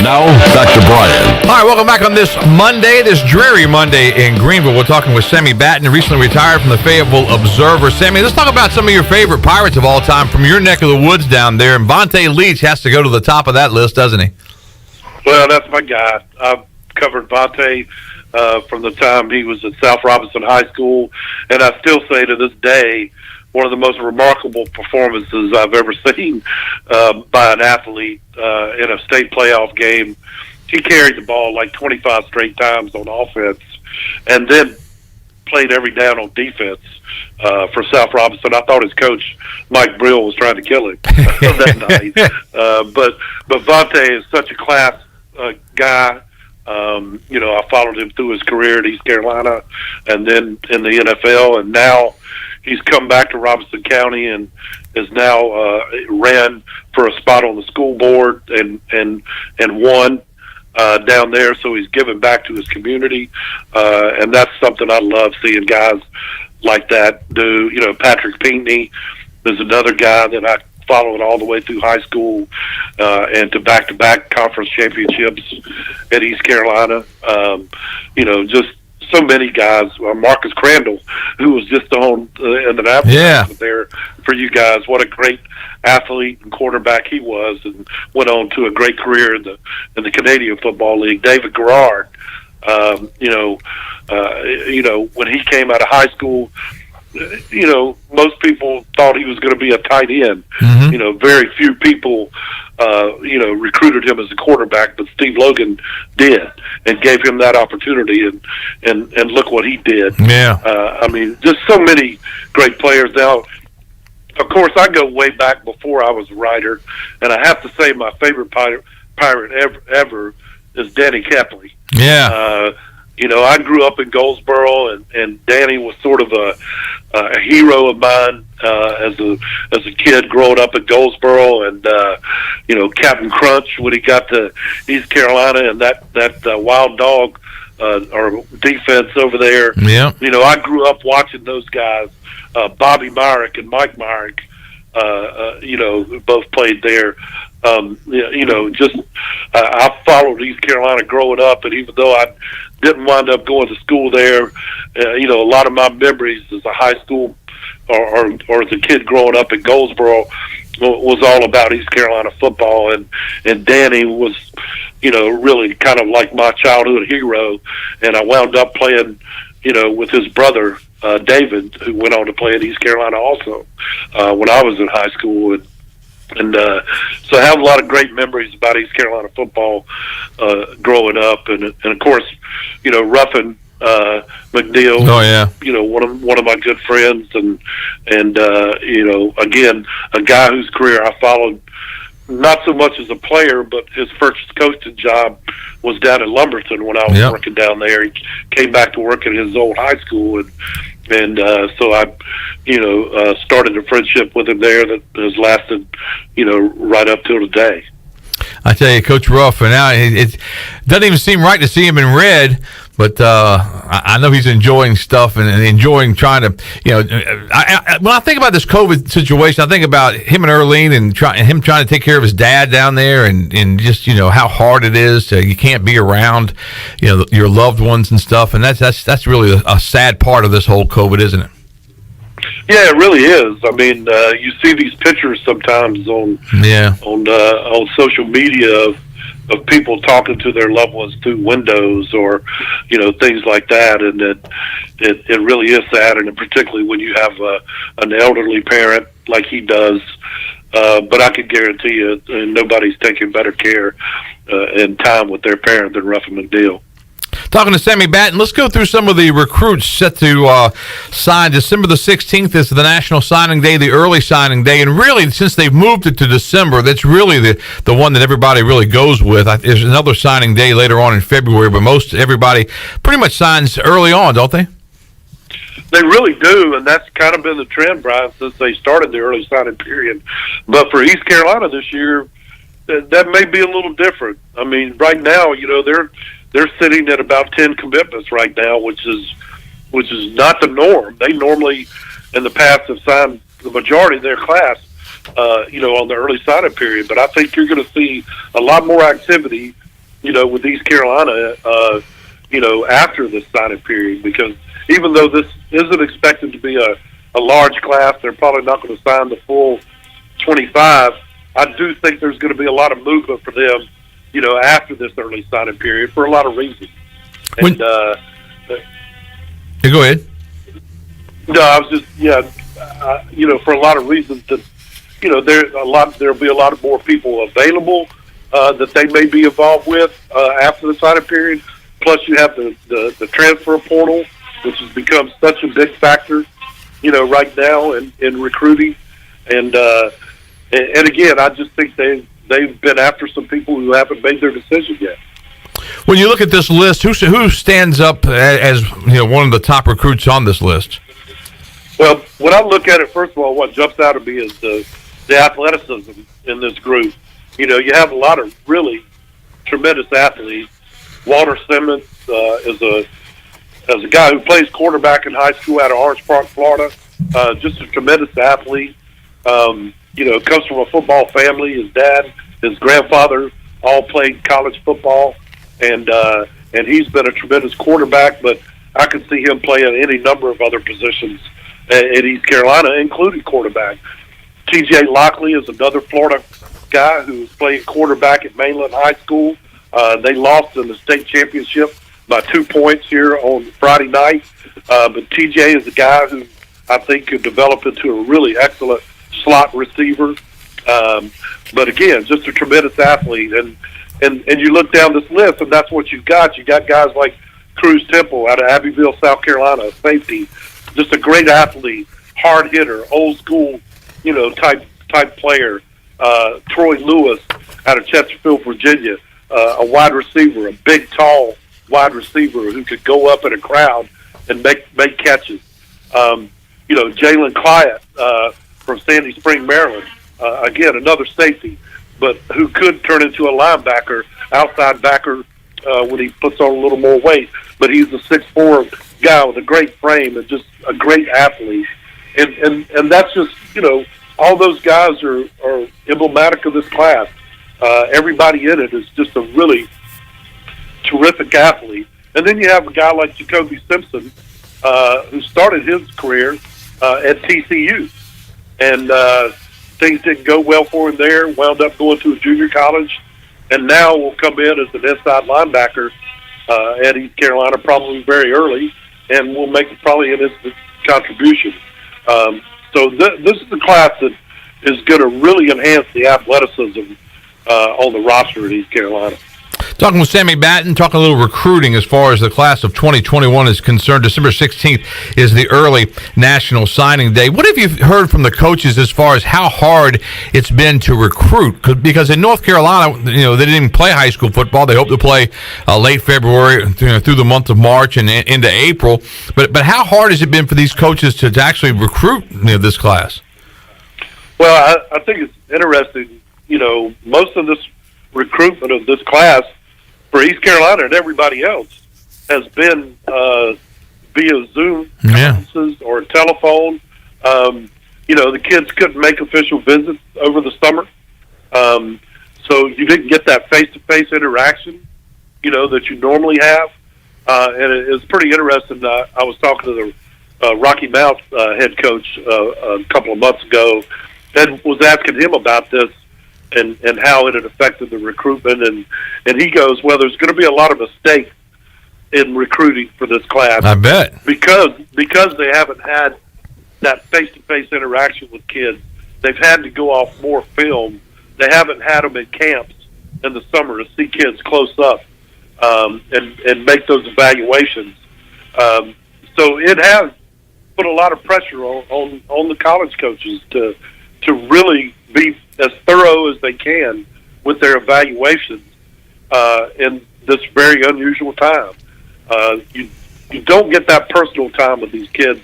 Now, back to Brian. All right, welcome back on this Monday, this dreary Monday in Greenville. We're talking with Sammy Batten, recently retired from the Fayetteville Observer. Sammy, let's talk about some of your favorite Pirates of all time from your neck of the woods down there. And Vontae Leach has to go to the top of that list, doesn't he? Well, that's my guy. I've covered Vontae from the time he was at South Robinson High School, and I still say to this day, one of the most remarkable performances I've ever seen by an athlete in a state playoff game. He carried the ball like 25 straight times on offense and then played every down on defense for South Robinson. I thought his coach, Mike Brill, was trying to kill him that night. But Vontae is such a class guy. I followed him through his career at East Carolina and then in the NFL, and now he's come back to Robinson County and is now ran for a spot on the school board and won down there. So he's giving back to his community, and that's something I love seeing guys like that do. Patrick Pinckney is another guy that I followed all the way through high school and to back-to-back conference championships at East Carolina. Just so many guys. Marcus Crandall, who was just on in the national there for you guys. What a great athlete and quarterback he was, and went on to a great career in the Canadian Football League. David Gerrard, when he came out of high school, most people thought he was going to be a tight end. Mm-hmm. Very few people, recruited him as a quarterback, but Steve Logan did and gave him that opportunity, and look what he did. Yeah. Just so many great players. Now, of course, I go way back before I was a writer, and I have to say my favorite pirate ever is Danny Kepley. Yeah. I grew up in Goldsboro, and Danny was sort of a hero of mine as a kid growing up at Goldsboro, and Captain Crunch when he got to East Carolina, and that wild dog or defense over there. Yeah. I grew up watching those guys, Bobby Myrick and Mike Myrick, who both played there. I followed East Carolina growing up, and even though I didn't wind up going to school there, a lot of my memories as a high school or as a kid growing up in Goldsboro was all about East Carolina football, and Danny was, really kind of like my childhood hero, and I wound up playing, with his brother, David, who went on to play at East Carolina also, when I was in high school, and so I have a lot of great memories about East Carolina football, growing up, and of course, Ruffin, McNeil, oh yeah, one of my good friends, and again, a guy whose career I followed not so much as a player, but his first coaching job was down in Lumberton when I was working down there. He came back to work at his old high school, and so I started a friendship with him there that has lasted right up till today. I tell you, Coach Ruff, and now it doesn't even seem right to see him in red, but I know he's enjoying stuff and enjoying trying to, when I think about this COVID situation, I think about him and Earlene and him trying to take care of his dad down there, and just how hard it is. You can't be around, your loved ones and stuff, and that's really a sad part of this whole COVID, isn't it? Yeah, it really is. I mean, you see these pictures sometimes on social media of people talking to their loved ones through windows or things like that, and it really is sad, and particularly when you have an elderly parent like he does. But I can guarantee you, nobody's taking better care and time with their parent than Ruffin McNeil. Talking to Sammy Batten, let's go through some of the recruits set to sign. December the 16th is the National Signing Day, the early signing day. And really, since they've moved it to December, that's really the one that everybody really goes with. There's another signing day later on in February, but everybody pretty much signs early on, don't they? They really do, and that's kind of been the trend, Brian, since they started the early signing period. But for East Carolina this year, that may be a little different. I mean, right now, they're sitting at about 10 commitments right now, which is not the norm. They normally, in the past, have signed the majority of their class, on the early signing period. But I think you're going to see a lot more activity, with East Carolina, after this signing period, because even though this isn't expected to be a large class, they're probably not going to sign the full 25. I do think there's going to be a lot of movement for them, after this early signing period for a lot of reasons. And go ahead. No, I was just for a lot of reasons that there'll be a lot of more people available that they may be involved with after the signing period. Plus, you have the transfer portal, which has become such a big factor, right now in recruiting, and again, I just think they've been after some people who haven't made their decision yet. When you look at this list, who stands up as one of the top recruits on this list? Well, when I look at it, first of all, what jumps out at me is the athleticism in this group. You have a lot of really tremendous athletes. Walter Simmons is a guy who plays quarterback in high school out of Orange Park, Florida. Just a tremendous athlete. Comes from a football family. His dad, his grandfather, all played college football, and he's been a tremendous quarterback. But I could see him playing any number of other positions at East Carolina, including quarterback. T.J. Lockley is another Florida guy who's playing quarterback at Mainland High School. They lost in the state championship by 2 points here on Friday night. But T.J. is a guy who I think could develop into a really excellent slot receiver, but again, just a tremendous athlete. And you look down this list, and that's what you've got. You got guys like Cruz Temple out of Abbeville, South Carolina, safety, just a great athlete, hard hitter, old school, type player. Troy Lewis out of Chesterfield, Virginia, a wide receiver, a big, tall wide receiver who could go up in a crowd and make catches. Jalen Clyott from Sandy Spring, Maryland. Again, another safety, but who could turn into a linebacker, outside backer when he puts on a little more weight. But he's a 6'4" guy with a great frame and just a great athlete. And that's just, all those guys are emblematic of this class. Everybody in it is just a really terrific athlete. And then you have a guy like Jacoby Simpson, who started his career at TCU. And things didn't go well for him there, wound up going to a junior college, and now will come in as an inside linebacker at East Carolina probably very early, and will make probably an instant contribution. So this is a class that is going to really enhance the athleticism on the roster at East Carolina. Talking with Sammy Batten, talking a little recruiting as far as the class of 2021 is concerned. December 16th is the early national signing day. What have you heard from the coaches as far as how hard it's been to recruit? Because in North Carolina, they didn't even play high school football. They hope to play late February through the month of March and into April. But how hard has it been for these coaches to actually recruit this class? Well, I think it's interesting. Most of this recruitment of this class for East Carolina and everybody else has been via Zoom conferences or telephone. The kids couldn't make official visits over the summer. So you didn't get that face-to-face interaction, that you normally have. And it's pretty interesting. I was talking to the Rocky Mount head coach a couple of months ago and was asking him about this and how it had affected the recruitment. And he goes, well, there's going to be a lot of mistakes in recruiting for this class. I bet. Because they haven't had that face-to-face interaction with kids. They've had to go off more film. They haven't had them in camps in the summer to see kids close up and make those evaluations. So it has put a lot of pressure on the college coaches to really be as thorough as they can with their evaluations in this very unusual time. You don't get that personal time with these kids,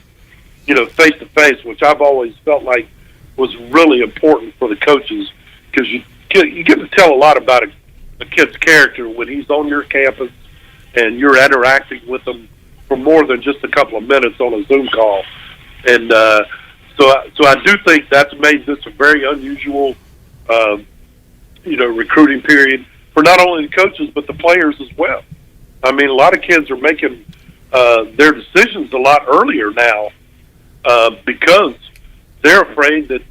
face to face, which I've always felt like was really important for the coaches, because you get to tell a lot about a kid's character when he's on your campus and you're interacting with them for more than just a couple of minutes on a Zoom call. And so I do think that's made this a very unusual recruiting period for not only the coaches but the players as well. I mean, a lot of kids are making their decisions a lot earlier now because they're afraid that,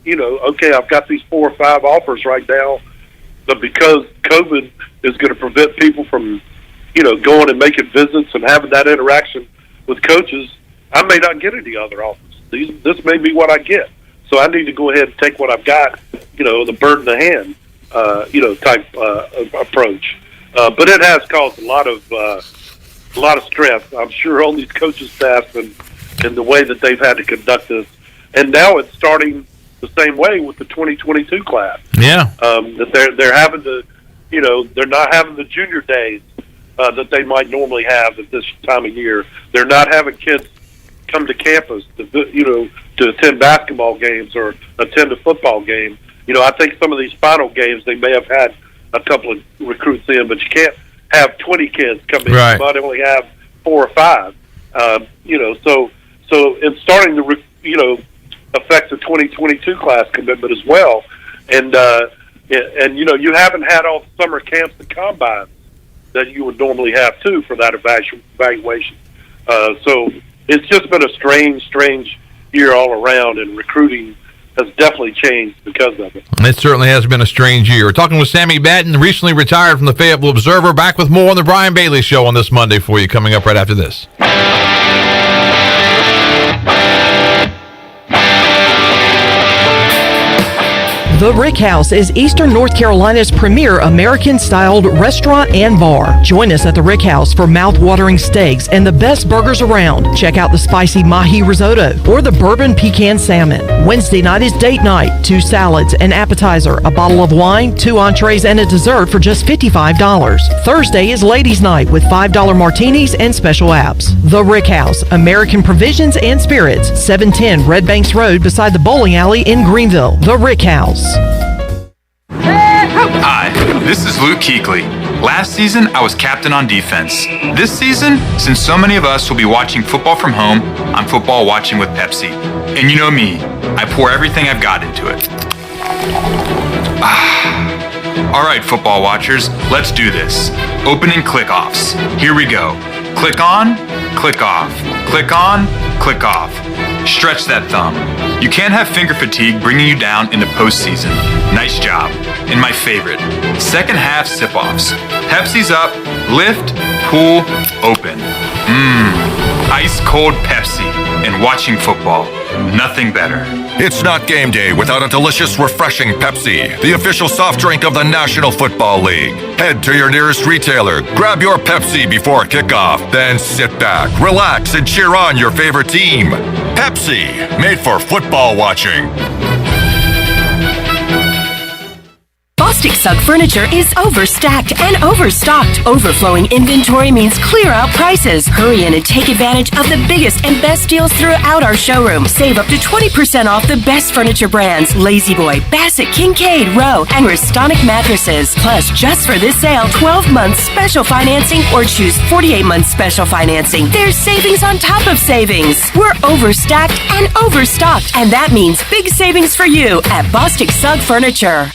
okay, I've got these 4 or 5 offers right now, but because COVID is going to prevent people from, going and making visits and having that interaction with coaches, I may not get any other offers. This may be what I get. So I need to go ahead and take what I've got, the bird in the hand, type approach. But it has caused a lot of stress, I'm sure, on these coaches' staffs and the way that they've had to conduct this. And now it's starting the same way with the 2022 class. Yeah. That they're having to, they're not having the junior days that they might normally have at this time of year. They're not having kids come to campus to attend basketball games or attend a football game. I think some of these final games they may have had a couple of recruits in, but you can't have 20 kids come in. Right. You might only have 4 or 5. So it's starting to affect the 2022 class commitment as well. And you haven't had all the summer camps and combines that you would normally have too for that evaluation. So it's just been a strange year all around, and recruiting has definitely changed because of it. It certainly has been a strange year. We're talking with Sammy Batten, recently retired from the Fayetteville Observer. Back with more on the Brian Bailey Show on this Monday for you, coming up right after this. The Rick House is Eastern North Carolina's premier American-styled restaurant and bar. Join us at the Rick House for mouth-watering steaks and the best burgers around. Check out the spicy mahi risotto or the bourbon pecan salmon. Wednesday night is date night. 2 salads, an appetizer, a bottle of wine, 2 entrees, and a dessert for just $55. Thursday is ladies' night with $5 martinis and special apps. The Rick House, American Provisions and Spirits, 710 Red Banks Road beside the bowling alley in Greenville. The Rick House. Hi, this is Luke Kuechly. Last season, I was captain on defense. This season, since so many of us will be watching football from home, I'm football watching with Pepsi. And you know me, I pour everything I've got into it. All right, football watchers, let's do this. Opening click-offs. Here we go. Click on, click off. Click on, click off. Stretch that thumb. You can't have finger fatigue bringing you down in the postseason. Nice job. And my favorite, second half sip-offs. Pepsi's up, lift, pull, open. Ice cold Pepsi and watching football. Nothing better. It's not game day without a delicious, refreshing Pepsi, the official soft drink of the National Football League. Head to your nearest retailer, grab your Pepsi before kickoff, then sit back, relax, and cheer on your favorite team. Pepsi, made for football watching. Bostic Sugg Furniture is overstacked and overstocked. Overflowing inventory means clear out prices. Hurry in and take advantage of the biggest and best deals throughout our showroom. Save up to 20% off the best furniture brands: Lazy Boy, Bassett, Kincaid, Rowe, and Restonic mattresses. Plus, just for this sale, 12 months special financing or choose 48 months special financing. There's savings on top of savings. We're overstacked and overstocked, and that means big savings for you at Bostic Sugg Furniture.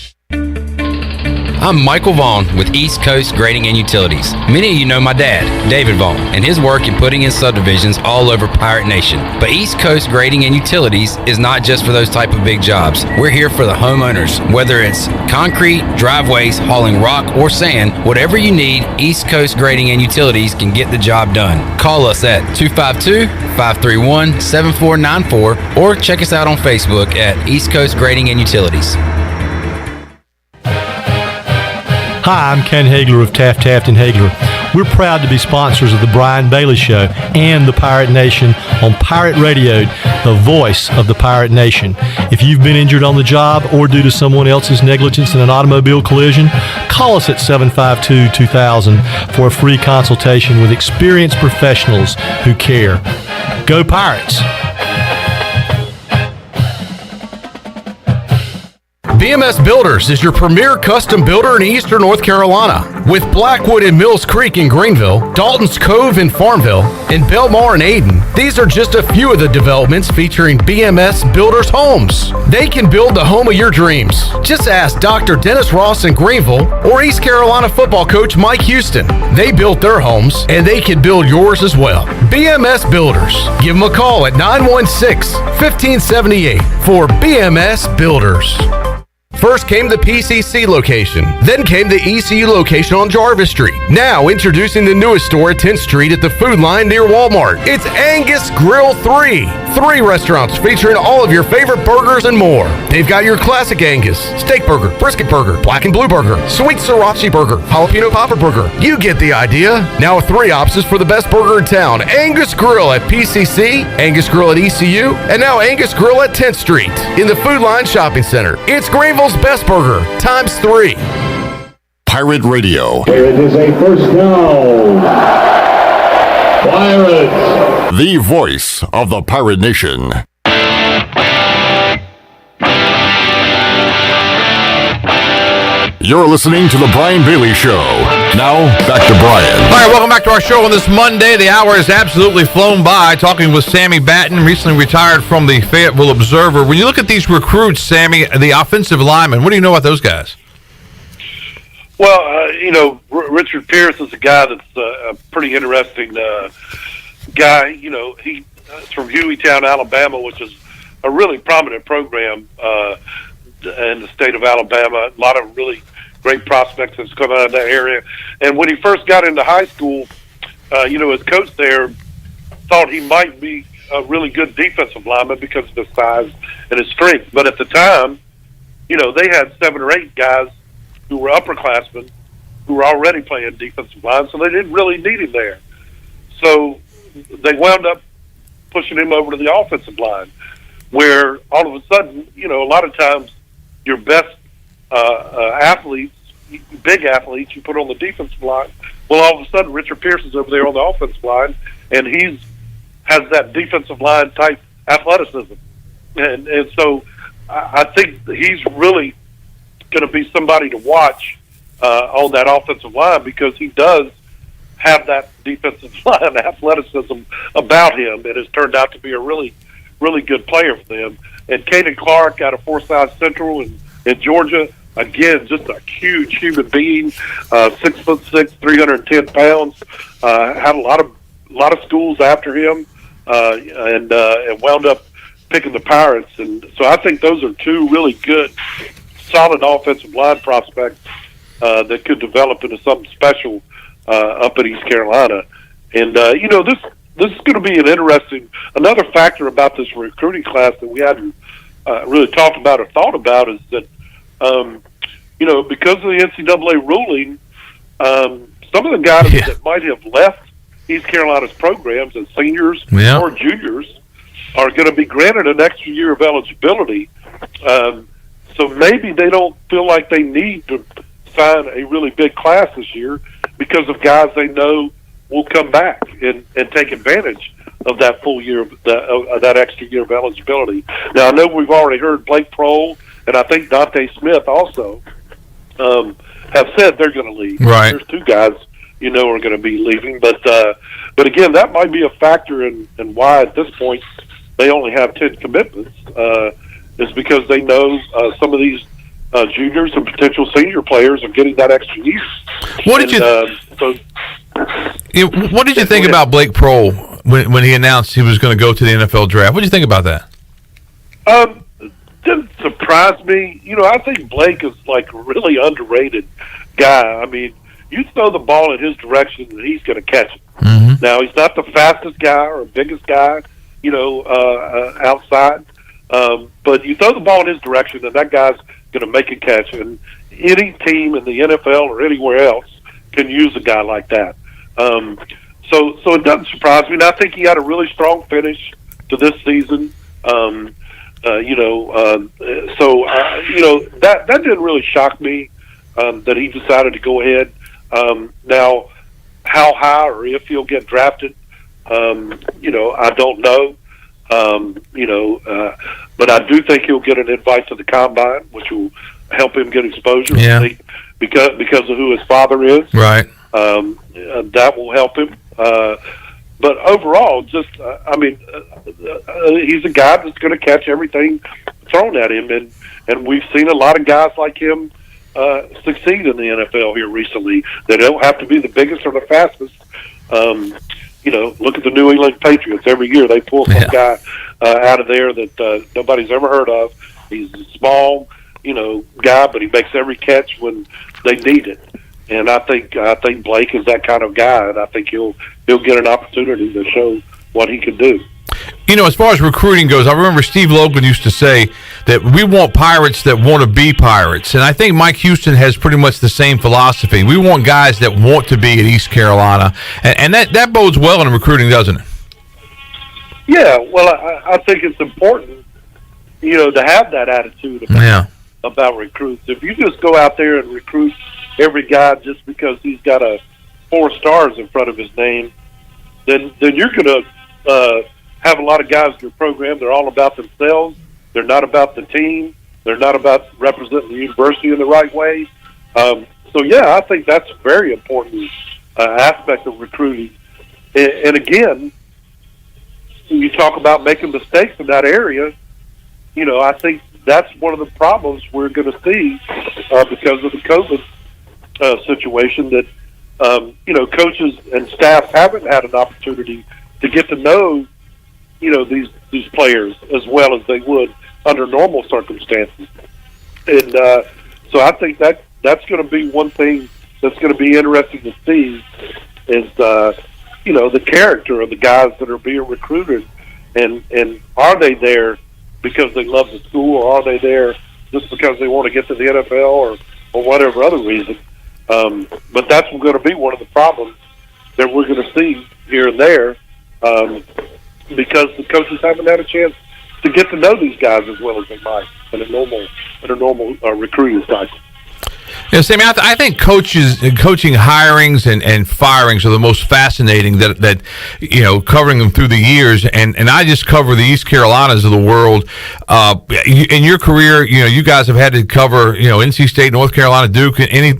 I'm Michael Vaughn with East Coast Grading and Utilities. Many of you know my dad, David Vaughn, and his work in putting in subdivisions all over Pirate Nation. But East Coast Grading and Utilities is not just for those type of big jobs. We're here for the homeowners. Whether it's concrete, driveways, hauling rock, or sand, whatever you need, East Coast Grading and Utilities can get the job done. Call us at 252-531-7494 or check us out on Facebook at East Coast Grading and Utilities. Hi, I'm Ken Hagler of Taft Hagler. We're proud to be sponsors of the Brian Bailey Show and the Pirate Nation on Pirate Radio, the voice of the Pirate Nation. If you've been injured on the job or due to someone else's negligence in an automobile collision, call us at 752-2000 for a free consultation with experienced professionals who care. Go Pirates! BMS Builders is your premier custom builder in Eastern North Carolina. With Blackwood and Mills Creek in Greenville, Dalton's Cove in Farmville, and Belmar in Ayden, these are just a few of the developments featuring BMS Builders homes. They can build the home of your dreams. Just ask Dr. Dennis Ross in Greenville or East Carolina football coach Mike Houston. They built their homes, and they can build yours as well. BMS Builders. Give them a call at 916-1578 for BMS Builders. First came the PCC location, then came the ECU location on Jarvis Street. Now introducing the newest store at 10th Street at the Food Line near Walmart. It's Angus Grill 3. 3 restaurants featuring all of your favorite burgers and more. They've got your classic Angus, steak burger, brisket burger, black and blue burger, sweet sriracha burger, jalapeno popper burger. You get the idea. Now with 3 options for the best burger in town. Angus Grill at PCC, Angus Grill at ECU, and now Angus Grill at 10th Street in the Food Line Shopping Center. It's Greenville's best burger, times 3. Pirate Radio. It is a first down. Pirates. The voice of the Pirate Nation. You're listening to The Brian Bailey Show. Now, back to Brian. All right, welcome back to our show on this Monday. The hour has absolutely flown by. Talking with Sammy Batten, recently retired from the Fayetteville Observer. When you look at these recruits, Sammy, the offensive linemen, what do you know about those guys? Well, Richard Pierce is a guy that's a pretty interesting guy. He's from Hueytown, Alabama, which is a really prominent program in the state of Alabama. A lot of really great prospects that's come out of that area. And when he first got into high school, his coach there thought he might be a really good defensive lineman because of his size and his strength. But at the time, they had 7 or 8 guys who were upperclassmen who were already playing defensive line, so they didn't really need him there. So they wound up pushing him over to the offensive line, where all of a sudden, a lot of times your best athletes, big athletes, you put on the defensive line. Well, all of a sudden, Richard Pearson's over there on the offensive line, and has that defensive line type athleticism, and so I think he's really going to be somebody to watch on that offensive line, because he does have that defensive line athleticism about him, and has turned out to be a really, really good player for them. And Kaden Clark out of Forsyth Central in Georgia, again, just a huge human being, 6'6", 310 pounds. Had a lot of schools after him, and wound up picking the Pirates. And so I think those are 2 really good, solid offensive line prospects that could develop into something special up at East Carolina. And this is going to be another factor about this recruiting class that we hadn't really talked about or thought about, is that because of the NCAA ruling, some of the guys that might have left East Carolina's programs as seniors or juniors are going to be granted an extra year of eligibility. So maybe they don't feel like they need to sign a really big class this year because of guys they know will come back and take advantage of that full year of that extra year of eligibility. Now, I know we've already heard Blake Prohl and I think Dante Smith also have said they're going to leave. Right. There's 2 guys are going to be leaving, but again, that might be a factor in why at this point they only have 10 commitments. Is because they know some of these juniors and potential senior players are getting that extra year. What did you think about Blake Prohl when he announced he was going to go to the NFL draft? What did you think about that? Didn't surprise me. I think Blake is like a really underrated guy. I mean, you throw the ball in his direction and he's going to catch it. Mm-hmm. Now, he's not the fastest guy or biggest guy, outside. But you throw the ball in his direction and that guy's going to make a catch. And any team in the NFL or anywhere else can use a guy like that. So it doesn't surprise me. And I think he had a really strong finish to this season. That didn't really shock me that he decided to go ahead. Now, how high or if he'll get drafted, I don't know. But I do think he'll get an invite to the combine, which will help him get exposure. Yeah. Because of who his father is. Right. That will help him. But overall, he's a guy that's going to catch everything thrown at him, and we've seen a lot of guys like him succeed in the NFL here recently. They don't have to be the biggest or the fastest. Look at the New England Patriots. Every year they pull some guy out of there that nobody's ever heard of. He's a small, guy, but he makes every catch when they need it. And I think Blake is that kind of guy, and I think he'll get an opportunity to show what he can do. As far as recruiting goes, I remember Steve Logan used to say that we want Pirates that want to be Pirates. And I think Mike Houston has pretty much the same philosophy. We want guys that want to be at East Carolina. And that bodes well in recruiting, doesn't it? Yeah, well, I think it's important, to have that attitude about recruits. If you just go out there and recruit every guy just because he's got 4 stars in front of his name, then you're going to have a lot of guys in your program. They're all about themselves. They're not about the team. They're not about representing the university in the right way. I think that's a very important aspect of recruiting. And again, when you talk about making mistakes in that area, I think that's one of the problems we're going to see because of the COVID situation that, coaches and staff haven't had an opportunity to get to know, these players as well as they would under normal circumstances. And so I think that's going to be one thing that's going to be interesting to see is, the character of the guys that are being recruited, and are they there because they love the school, or are they there just because they want to get to the NFL or whatever other reason. But that's going to be one of the problems that we're going to see here and there, because the coaches haven't had a chance to get to know these guys as well as they might in a normal recruiting cycle. Yeah, Sammy, I think coaching hirings and firings are the most fascinating that covering them through the years. And I just cover the East Carolinas of the world. In your career, you guys have had to cover, NC State, North Carolina, Duke, any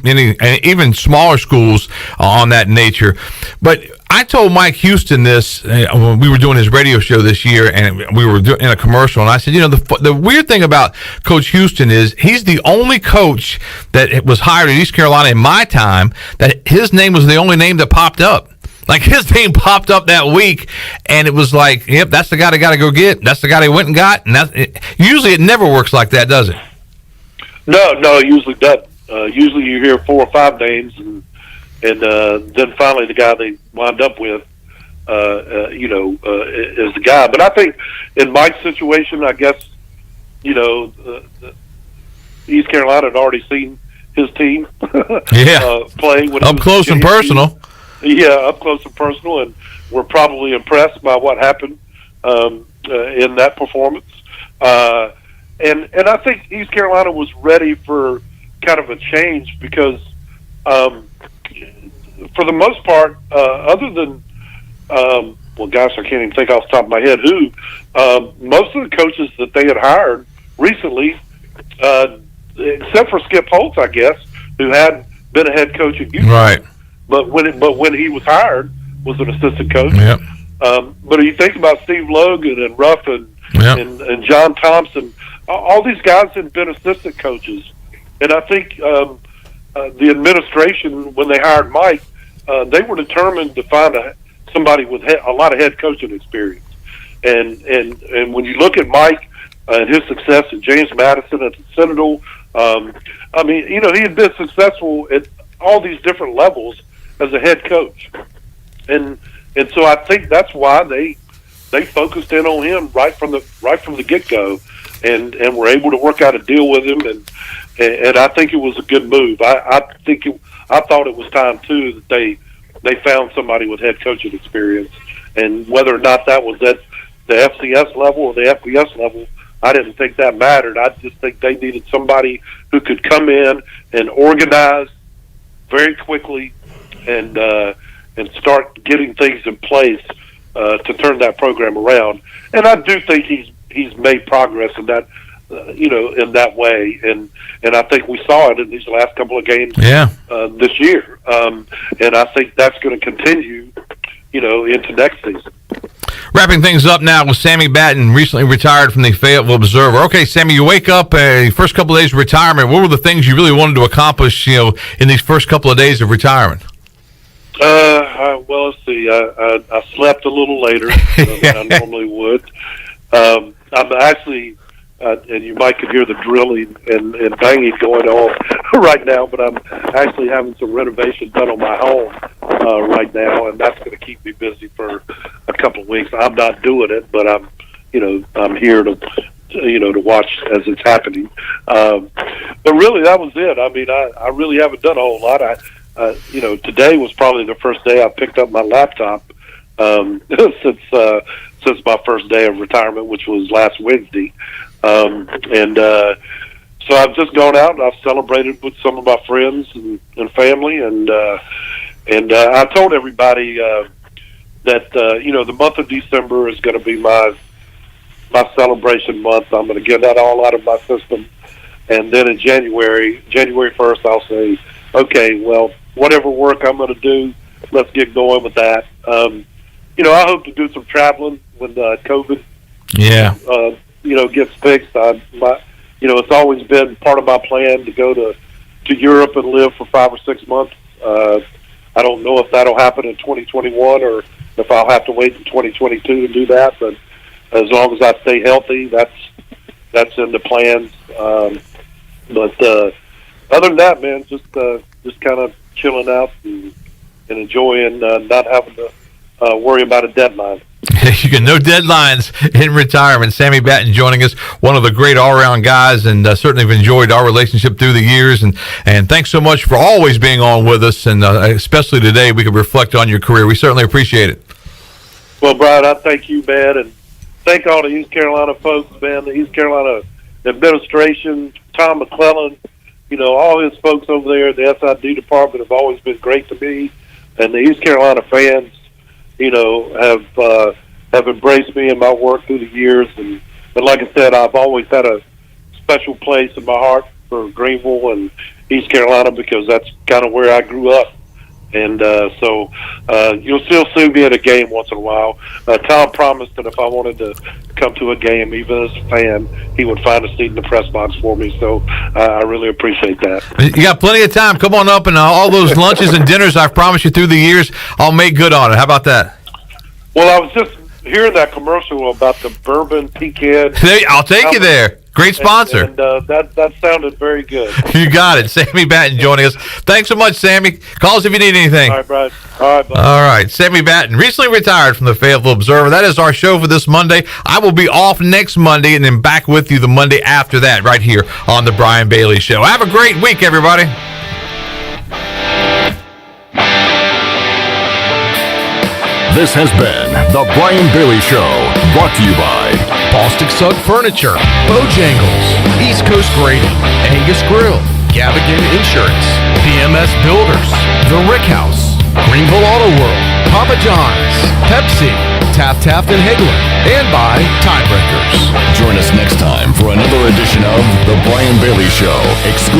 even smaller schools on that nature. But I told Mike Houston this when we were doing his radio show this year, and we were in a commercial, and I said, the weird thing about Coach Houston is he's the only coach that was hired at East Carolina in my time that his name was the only name that popped up. Like, his name popped up that week, and it was like, yep, that's the guy they got to go get. That's the guy they went and got. And usually it never works like that, does it? No, it usually doesn't. Usually you hear 4 or 5 names, and then finally the guy they wind up with, is the guy. But I think in Mike's situation, I guess, East Carolina had already seen his team play. Up close and personal. Yeah, up close and personal, and we're probably impressed by what happened in that performance. And I think East Carolina was ready for kind of a change because for the most part, other than, I can't even think off the top of my head who, most of the coaches that they had hired recently, except for Skip Holtz, I guess, who had been a head coach at Houston. Right. But when he was hired, was an assistant coach. Yep. But you think about Steve Logan and Ruff and John Thompson, all these guys had been assistant coaches. And I think the administration, when they hired Mike, they were determined to find somebody with a lot of head coaching experience. And when you look at Mike and his success at James Madison at the Citadel, he had been successful at all these different levels as a head coach. And so I think that's why they focused in on him right from the get-go, and were able to work out a deal with him, and I think it was a good move. I thought it was time too that they found somebody with head coaching experience, and whether or not that was at the FCS level or the FBS level, I didn't think that mattered. I just think they needed somebody who could come in and organize very quickly and start getting things in place to turn that program around. And I do think he's made progress in that, in that way. And I think we saw it in these last couple of games this year. And I think that's going to continue, into next season. Wrapping things up now with Sammy Batten, recently retired from the Fayetteville Observer. Okay, Sammy, you wake up first couple of days of retirement. What were the things you really wanted to accomplish, in these first couple of days of retirement? Well, let's see. I slept a little later than I normally would. I'm actually, and you might could hear the drilling and banging going on right now, but I'm actually having some renovation done on my home right now, and that's going to keep me busy for a couple of weeks. I'm not doing it, but I'm here to watch as it's happening. But really, that was it. I mean, I really haven't done a whole lot. Today was probably the first day I picked up my laptop since my first day of retirement, which was last Wednesday. So I've just gone out and I've celebrated with some of my friends and family, and I told everybody that the month of December is going to be my celebration month. I'm going to get that all out of my system, and then in January 1st, I'll say, okay, well, whatever work I'm going to do, let's get going with that. I hope to do some traveling when COVID, gets fixed. It's always been part of my plan to go to Europe and live for 5 or 6 months. I don't know if that'll happen in 2021 or if I'll have to wait in 2022 to do that. But as long as I stay healthy, that's in the plans. But other than that, man, just kind of chilling out and enjoying not having to worry about a deadline. You can no deadlines in retirement. Sammy Batten joining us, one of the great all-around guys, and certainly have enjoyed our relationship through the years. And thanks so much for always being on with us, and especially today we can reflect on your career. We certainly appreciate it. Well, Brian, I thank you, man, and thank all the East Carolina folks, man, the East Carolina administration, Tom McClellan, all his folks over there, the SID department have always been great to me, and the East Carolina fans, have embraced me and my work through the years. And like I said, I've always had a special place in my heart for Greenville and East Carolina because that's kind of where I grew up. And so you'll still see me at a game once in a while. Tom promised that if I wanted to come to a game, even as a fan, he would find a seat in the press box for me. So I really appreciate that. You got plenty of time. Come on up, and all those lunches and dinners I've promised you through the years, I'll make good on it. How about that? Well, I was just hearing that commercial about the bourbon pecan. I'll take you there. Great sponsor. And that sounded very good. You got it. Sammy Batten joining us. Thanks so much, Sammy. Call us if you need anything. All right, Brian. All right, buddy. All right. Sammy Batten, recently retired from the Fayetteville Observer. That is our show for this Monday. I will be off next Monday and then back with you the Monday after that right here on The Brian Bailey Show. Have a great week, everybody. This has been The Brian Bailey Show, brought to you by Bostic Sugg Furniture, Bojangles, East Coast Grading, Angus Grill, Gavigan Insurance, BMS Builders, The Rick House, Greenville Auto World, Papa John's, Pepsi, Taft and Hagler, and by Tiebreakers. Join us next time for another edition of The Brian Bailey Show, exclusive